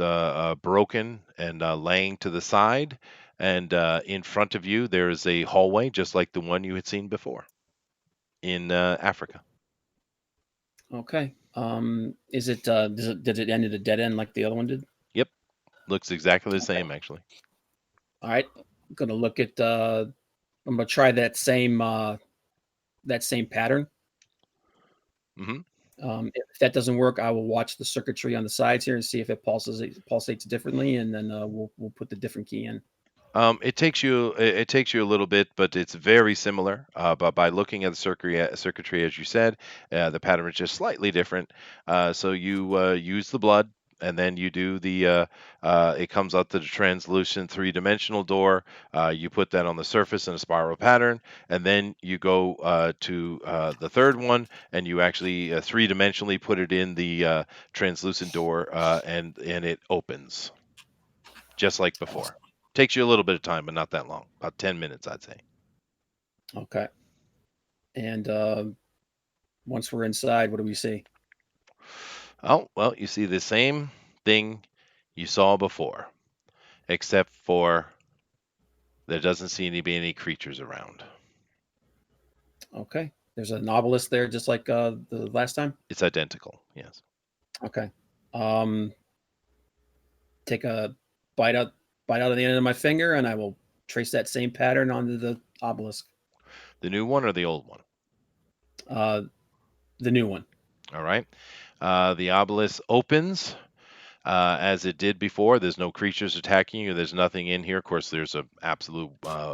broken and laying to the side. And in front of you, there is a hallway, just like the one you had seen before in Africa. Okay. Is it did it end at a dead end like the other one did? Yep, looks exactly the same, actually. All right. I'm gonna look at. I'm gonna try that same pattern. hmm If that doesn't work, I will watch the circuitry on the sides here and see if it pulsates differently, and then we'll put the different key in. It takes you a little bit, but it's very similar. But by looking at the circuitry, as you said, the pattern is just slightly different. So you use the blood, and then you do the. It comes out to the translucent three-dimensional door. You put that on the surface in a spiral pattern, and then you go to the third one, and you actually three-dimensionally put it in the translucent door, and it opens just like before. Takes you a little bit of time, but not that long. About 10 minutes, I'd say. Okay. And once we're inside, what do we see? Oh, well, you see the same thing you saw before, except for there doesn't seem to be any creatures around. Okay. There's an obelisk there, just like the last time. It's identical, yes. Okay. Take a bite out of the end of my finger, and I will trace that same pattern onto the obelisk. The new one or the old one? The new one. All right. The obelisk opens as it did before. There's no creatures attacking you. There's nothing in here. Of course, there's an absolute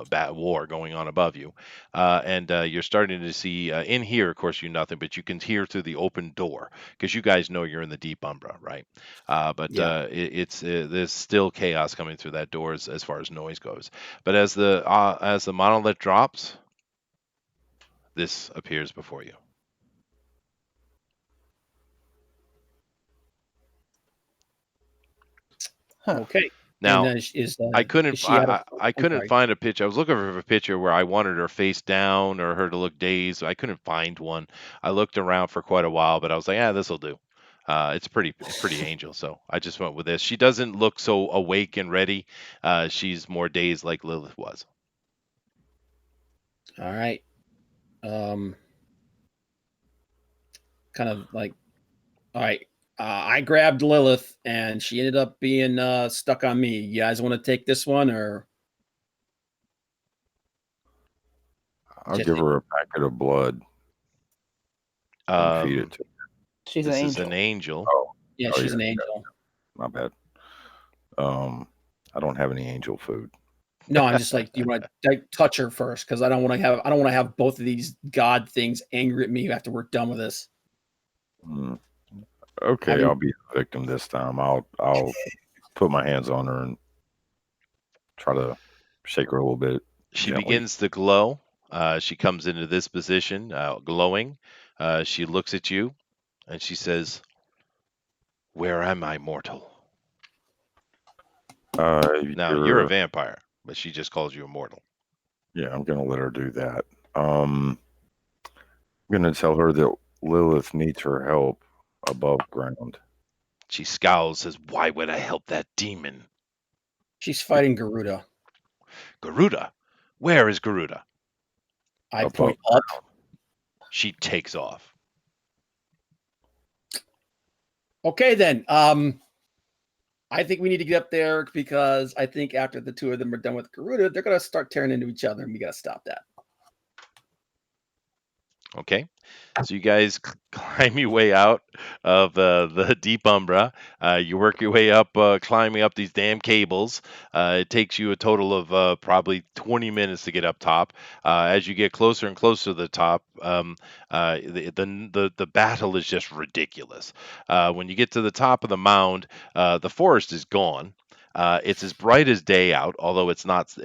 bat war going on above you. And you're starting to see in here, of course, nothing, but you can hear through the open door because you guys know you're in the deep umbra, right? But Yeah. there's still chaos coming through that door as far as noise goes. But as the monolith drops, this appears before you. Huh. Okay. Now, And is I couldn't is she out of? I I'm couldn't sorry. find a picture. I was looking for a picture where I wanted her face down or her to look dazed. I couldn't find one. I looked around for quite a while, but I was like, "Ah, this will do." It's pretty angel, so I just went with this. She doesn't look so awake and ready. She's more dazed like Lilith was. All right. Kind of like, all right. I grabbed Lilith, and she ended up being stuck on me. You guys want to take this one, or I'll just give her a packet of blood and feed it to her. She's an This is angel. an angel. Oh, yeah, oh she's yeah, an angel. my bad. I don't have any angel food. No, I'm just like, do you want to like, touch her first? Because I don't want to have both of these god things angry at me after we're done with this. Mm. Okay, I mean- I'll be the victim this time. I'll put my hands on her and try to shake her a little bit. She Gently. begins to glow. She comes into this position, glowing. She looks at you, and she says, "Where am I, mortal?" Now you're a vampire, but she just calls you immortal. Yeah, I'm gonna let her do that. I'm gonna tell her that Lilith needs her help above ground. She scowls, says, "Why would I help that demon?" She's fighting Garuda. Garuda? Where is Garuda? I Above point up. She takes off. Okay, then. I think we need to get up there because I think after the two of them are done with Garuda, they're gonna start tearing into each other, and we gotta stop that. Okay. So you guys climb your way out of the deep umbra. You work your way up, climbing up these damn cables. It takes you a total of probably 20 minutes to get up top. As you get closer and closer to the top, the battle is just ridiculous. When you get to the top of the mound, the forest is gone. It's as bright as day out, although it's not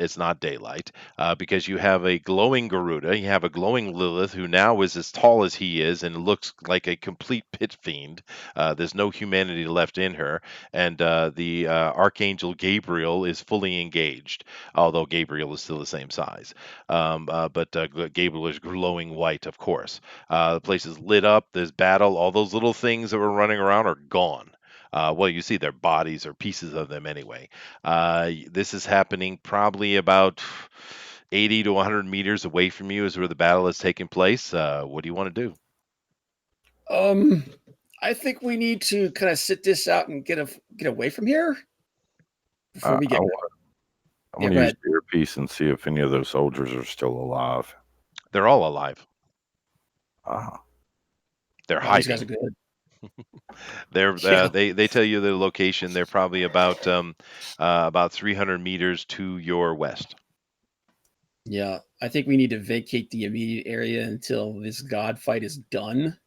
daylight, because you have a glowing Garuda, you have a glowing Lilith who now is as tall as he is and looks like a complete pit fiend. There's no humanity left in her, and the Archangel Gabriel is fully engaged, although Gabriel is still the same size. But Gabriel is glowing white, of course. The place is lit up. There's battle. All those little things that were running around are gone. Well, you see their bodies or pieces of them anyway. This is happening probably about 80 to 100 meters away from you is where the battle is taking place. What do you want to do? I think we need to kind of sit this out and get away from here before we get. I want to use the earpiece and see if any of those soldiers are still alive. They're all alive. Ah, They're These guys hiding. are good. They're Yeah. they tell you the location. They're probably about 300 meters to your west. Yeah, I think we need to vacate the immediate area until this god fight is done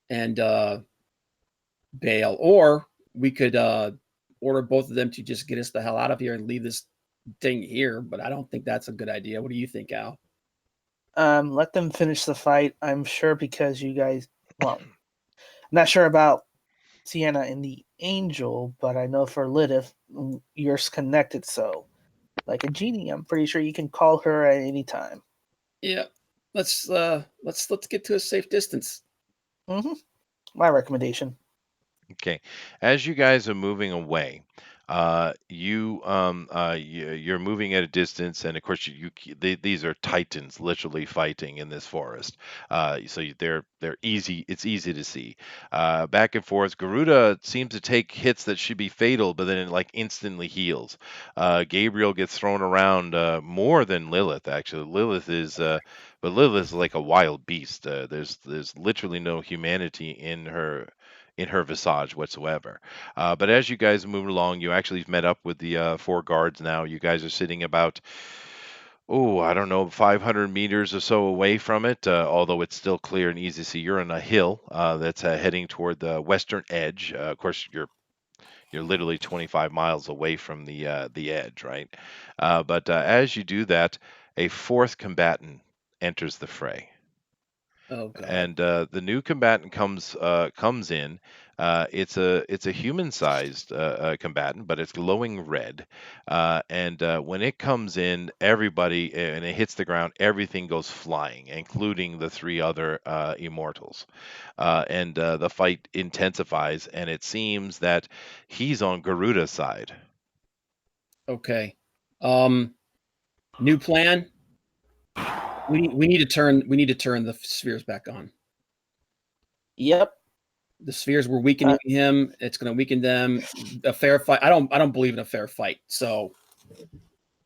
and bail. Or we could order both of them to just get us the hell out of here and leave this thing here, but I don't think that's a good idea. What do you think, Al? Let them finish the fight. I'm sure because you guys, well, I'm not sure about Sienna and the Angel, but I know for Lilith, you're connected. So, like a genie, I'm pretty sure you can call her at any time. Yeah. Let's get to a safe distance. Mm-hmm. My recommendation. Okay, as you guys are moving away, you're moving at a distance, and of course these are titans literally fighting in this forest. They're easy. It's easy to see. Back and forth. Garuda seems to take hits that should be fatal, but then it like instantly heals. Gabriel gets thrown around more than Lilith. Actually, but Lilith is like a wild beast. There's literally no humanity in her visage whatsoever. But as you guys move along, you actually met up with the four guards now. You guys are sitting about, oh, I don't know, 500 meters or so away from it, although it's still clear and easy to see. You're on a hill that's heading toward the western edge. Of course, you're literally 25 miles away from the edge, right? But as you do that, a fourth combatant enters the fray. Oh god. And the new combatant comes in. It's a human-sized combatant, but it's glowing red. And when it comes in, everybody and it hits the ground, everything goes flying, including the three other immortals. And the fight intensifies, and it seems that he's on Garuda's side. Okay. New plan. We need to turn the spheres back on. Yep. The spheres were weakening him. It's going to weaken them. A fair fight. I don't believe in a fair fight. So,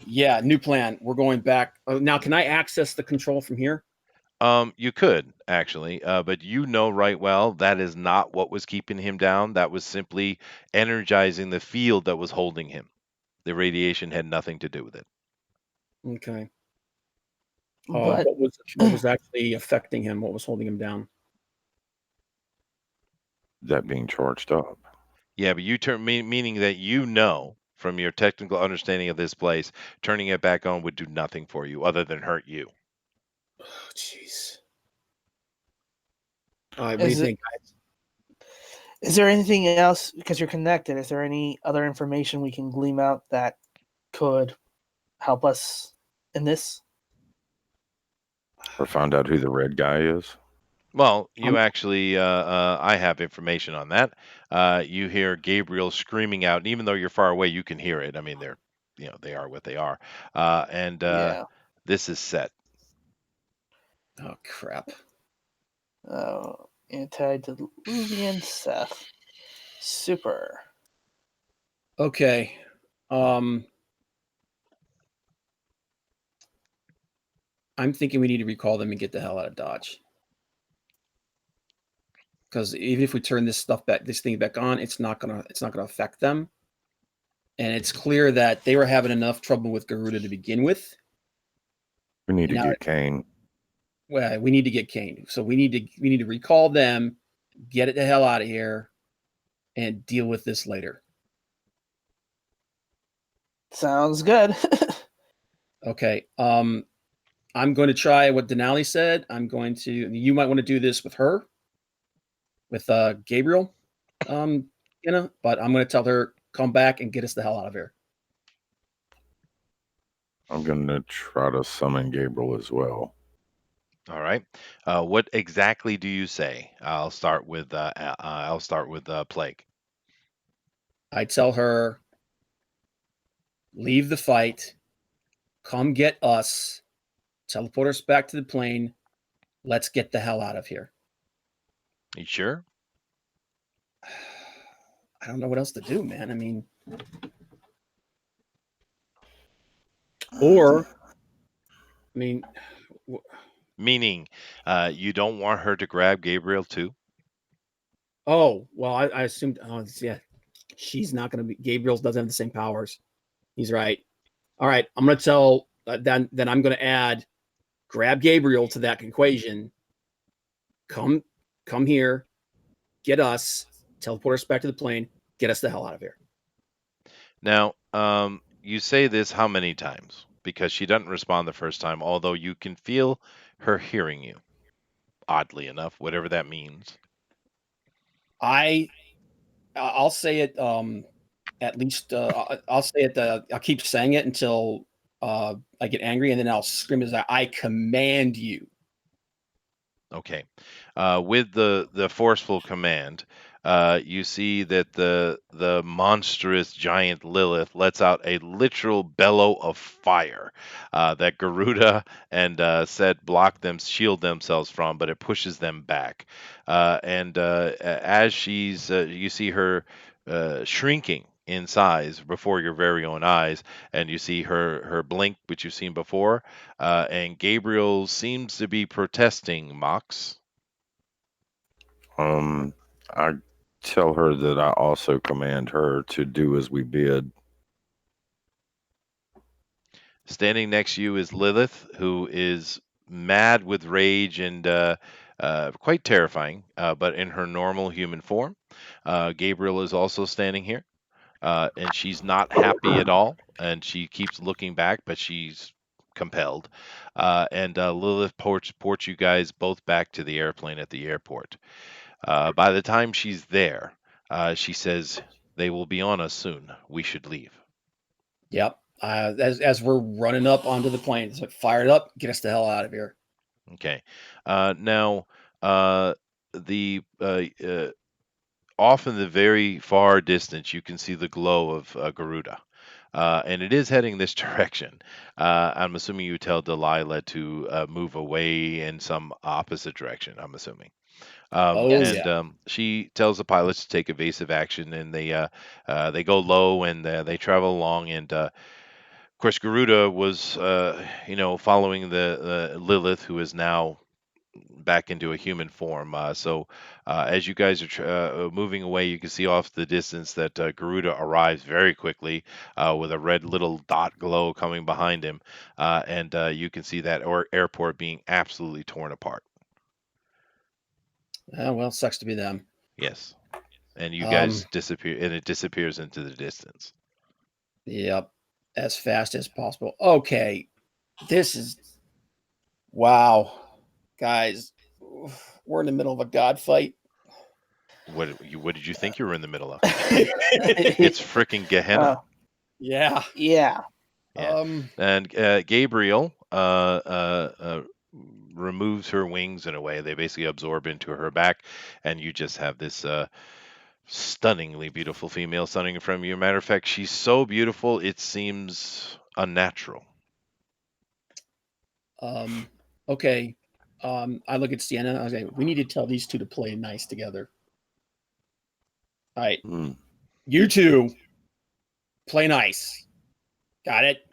yeah, new plan. We're going back. Now, can I access the control from here? You could actually, but you know right well that is not what was keeping him down. That was simply energizing the field that was holding him. The radiation had nothing to do with it. Okay. But What was actually affecting him? What was holding him down? That being charged up. Yeah, but meaning that you know from your technical understanding of this place, turning it back on would do nothing for you other than hurt you. Oh, jeez. All right, what do you think, guys? Is there anything else, because you're connected, is there any other information we can glean out that could help us in this? Or found out who the red guy is? Well, you actually, I have information on that. You hear Gabriel screaming out, and even though you're far away, you can hear it. I mean, they are what they are. And Yeah. this is set. Oh crap. Oh, antediluvian Seth. Super. Okay. I'm thinking we need to recall them and get the hell out of Dodge. Because even if we turn this thing back on, it's not gonna affect them. And it's clear that they were having enough trouble with Garuda to begin with. We need to get Kane. Well, we need to get Kane. So we need to recall them, get it the hell out of here, and deal with this later. Sounds good. Okay. I'm going to try what Dinale said. You might want to do this with her, with Gabriel, but I'm going to tell her, come back and get us the hell out of here. I'm going to try to summon Gabriel as well. All right. What exactly do you say? I'll start with Plague. I tell her, leave the fight, come get us, teleport us back to the plane. Let's get the hell out of here. You sure? I don't know what else to do, man. I mean, meaning you don't want her to grab Gabriel too? Oh, well, I assumed. Oh, yeah, she's not going to be. Gabriel's doesn't have the same powers. He's right. All right, I'm going to tell. Then I'm going to add. Grab Gabriel to that equation. Come, come here. Get us. Teleport us back to the plane. Get us the hell out of here. Now, you say this how many times? Because she doesn't respond the first time, although you can feel her hearing you. Oddly enough, whatever that means. I'll say it. At least I'll say it. I'll keep saying it until I get angry, and then I'll scream as I command you. Okay. With the forceful command, you see that the monstrous giant Lilith lets out a literal bellow of fire that Garuda and Set block them, shield themselves from, but it pushes them back. And as you see her shrinking in size before your very own eyes, and you see her blink, which you've seen before, and Gabriel seems to be protesting Mox. I tell her that I also command her to do as we bid. Standing next to you is Lilith, who is mad with rage and quite terrifying, but in her normal human form. Gabriel is also standing here, and she's not happy at all, and she keeps looking back, but she's compelled. And Lilith ports you guys both back to the airplane at the airport. By the time she's there, she says, "They will be on us soon. We should leave." Yep. As we're running up onto the plane, it's like fire it up. Get us the hell out of here. Okay. Now, the off in the very far distance, you can see the glow of Garuda. And it is heading this direction. I'm assuming you tell Delilah to move away in some opposite direction, I'm assuming. Oh Yes. And yeah. she tells the pilots to take evasive action, and they go low and they travel along. And of course, Garuda was, following the Lilith, who is now back into a human form. So as you guys are moving away, you can see off the distance that Garuda arrives very quickly with a red little dot glow coming behind him, and you can see that airport being absolutely torn apart. Well, sucks to be them. Yes, and you Um. guys disappear, and it disappears into the distance. Yep. As fast as possible. Okay. This is wow, guys. We're in the middle of a god fight. What did you think you were in the middle of? It's freaking Gehenna. Yeah. Yeah. Yeah. And Gabriel removes her wings in a way. They basically absorb into her back, and you just have this stunningly beautiful female standing in front of you. Matter of fact, she's so beautiful it seems unnatural. Okay. I look at Sienna. I was like, we need to tell these two to play nice together. All right. You two play nice. Got it?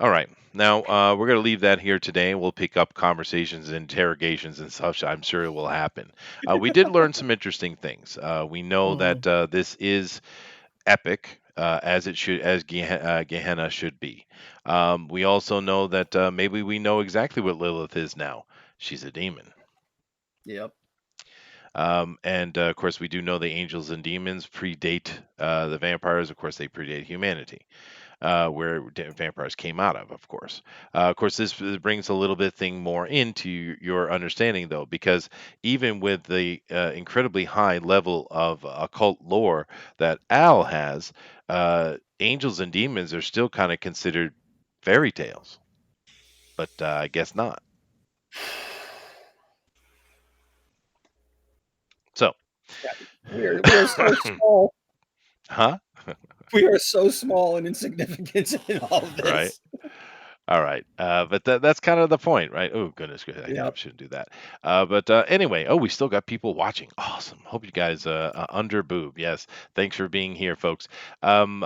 All right. Now, we're going to leave that here today. We'll pick up conversations and interrogations and such. I'm sure it will happen. We did learn some interesting things. We know that this is epic, as it should, as Gehenna should be. We also know that maybe we know exactly what Lilith is now. She's a demon. Yep. And of course, we do know the angels and demons predate the vampires. Of course, they predate humanity. Where vampires came out of course. Of course, this brings a little bit thing more into your understanding, though, because even with the incredibly high level of occult lore that Al has, angels and demons are still kind of considered fairy tales. But I guess not. So, We're so small. huh? We are so small and insignificant in all of this. Right. All right, but that's kind of the point, right? Oh goodness, I Yep. shouldn't do that. But anyway, we still got people watching. Awesome. Hope you guys under boob. Yes, thanks for being here, folks. And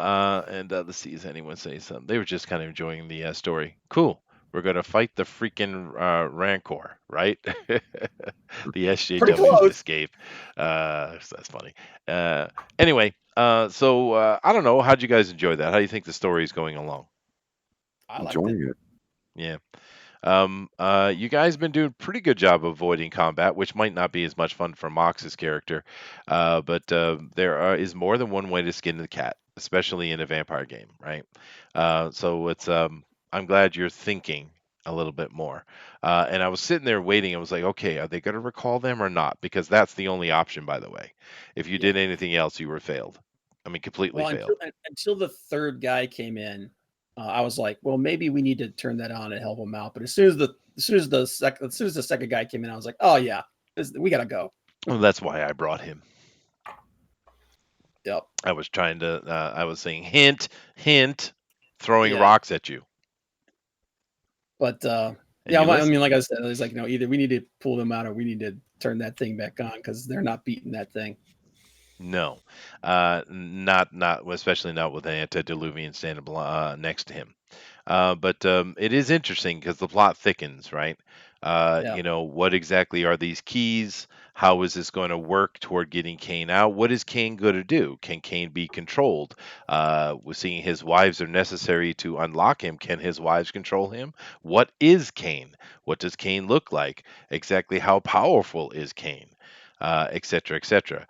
let's see, does anyone say something? They were just kind of enjoying the story. Cool. We're gonna fight the freaking Rancor, right? The Pretty SJWs close. escape. So that's funny. Anyway, so I don't know. How'd you guys enjoy that? How do you think the story is going along? I liked it. Enjoying it. Yeah. You guys been doing a pretty good job avoiding combat, which might not be as much fun for Mox's character, but is more than one way to skin the cat, especially in a vampire game, right? So I'm glad you're thinking a little bit more. And I was sitting there waiting. I was like, okay, are they going to recall them or not? Because that's the only option, by the way. If you Yeah. did anything else, you were failed. I mean, completely Well, failed. until the third guy came in, I was like, well, maybe we need to turn that on and help him out. But as soon as the second guy came in, I was like, oh yeah, we gotta go. Well, that's why I brought him. Yep. I was trying to. I was saying, hint, hint, throwing Yeah. rocks at you. But And yeah, you I listened. mean, like I said, it's like, either we need to pull them out or we need to turn that thing back on because they're not beating that thing. No, not especially not with an antediluvian standing next to him. But it is interesting because the plot thickens, right? Yeah. What exactly are these keys? How is this going to work toward getting Kane out? What is Kane going to do? Can Kane be controlled? We're seeing his wives are necessary to unlock him. Can his wives control him? What is Kane? What does Kane look like? Exactly how powerful is Kane? Et cetera, et cetera.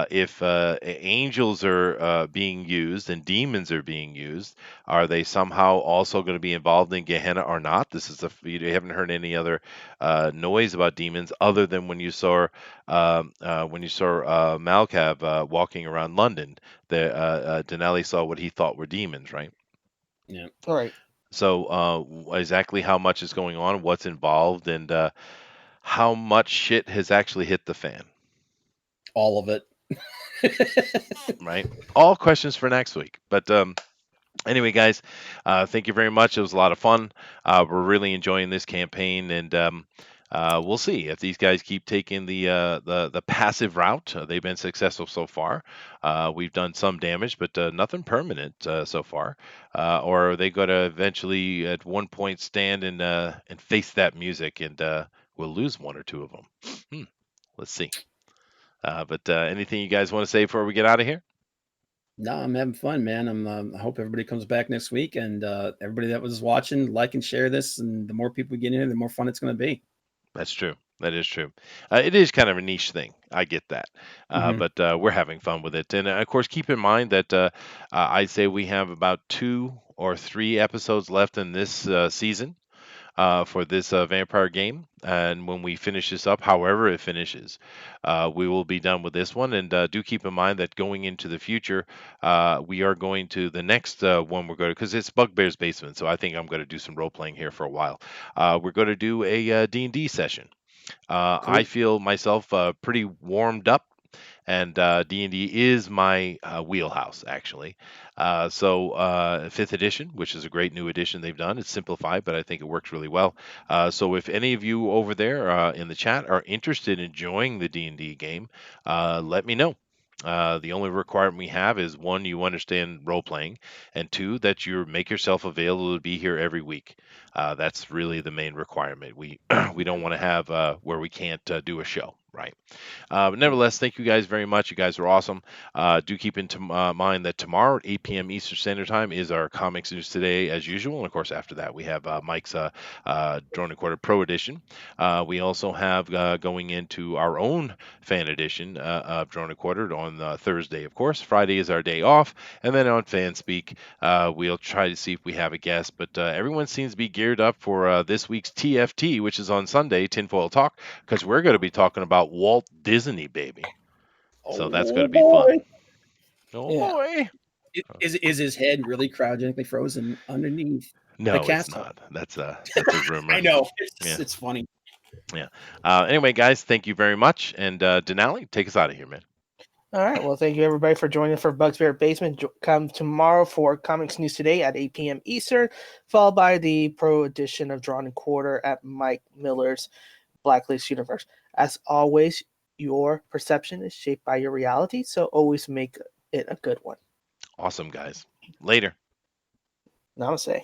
If angels are being used and demons are being used, are they somehow also going to be involved in Gehenna or not? You haven't heard any other noise about demons other than when you saw Malkav walking around London. Dinale saw what he thought were demons, right? Yeah. All right. So exactly how much is going on, what's involved, and how much shit has actually hit the fan, All of it. right? All questions for next week. But anyway, guys, thank you very much. It was a lot of fun. We're really enjoying this campaign, and we'll see if these guys keep taking the passive route. They've been successful so far. We've done some damage, but nothing permanent so far. Or are they going to eventually, at one point, stand and face that music, and we'll lose one or two of them? Let's see. But anything you guys want to say before we get out of here? No, I'm having fun, man. I hope everybody comes back next week, and everybody that was watching, like and share this. And the more people get in here, the more fun it's going to be. That's true. That is true. It is kind of a niche thing. I get that. Mhm. But we're having fun with it. And of course, keep in mind that I'd say we have about 2 or 3 episodes left in this season for this vampire game. And when we finish this up, however it finishes, we will be done with this one. And do keep in mind that going into the future, we are going to the next one we're going to, because it's Bugbear's Basement. So I think I'm going to do some role playing here for a while. We're going to do a D&D session. Cool. I feel myself pretty warmed up, and D&D is my wheelhouse, actually. So 5th edition, which is a great new edition they've done. It's simplified, but I think it works really well. So if any of you over there in the chat are interested in enjoying the D&D game, let me know. The only requirement we have is 1, you understand role playing, and 2, that you make yourself available to be here every week. That's really the main requirement. We we don't want to have where we can't do a show, right? But nevertheless, thank you guys very much. You guys are awesome. Do keep in mind that tomorrow at 8 p.m. Eastern Standard Time is our Comics News Today, as usual. And of course, after that, we have Mike's Drone and Quarter Pro Edition. We also have going into our own fan edition of Drone and Quarter on Thursday, of course. Friday is our day off. And then on Fan Speak, we'll try to see if we have a guest. But everyone seems to be geared up for this week's TFT, which is on Sunday, Tinfoil Talk, because we're going to be talking about Walt Disney, baby. So that's going to be fun. Oh Yeah. boy! Is his head really cryogenically frozen underneath the No, it's castle? not. That's a rumor. I know. Yeah. It's funny. Yeah. Anyway, guys, thank you very much. And Denali, take us out of here, man. All right. Well, thank you everybody for joining us for Bugbear Basement. Come tomorrow for Comics News Today at 8 p.m. Eastern, followed by the Pro Edition of Drawn and Quarter at Mike Miller's Blacklist Universe. As always, your perception is shaped by your reality, so always make it a good one. Awesome, guys. Later. Namaste.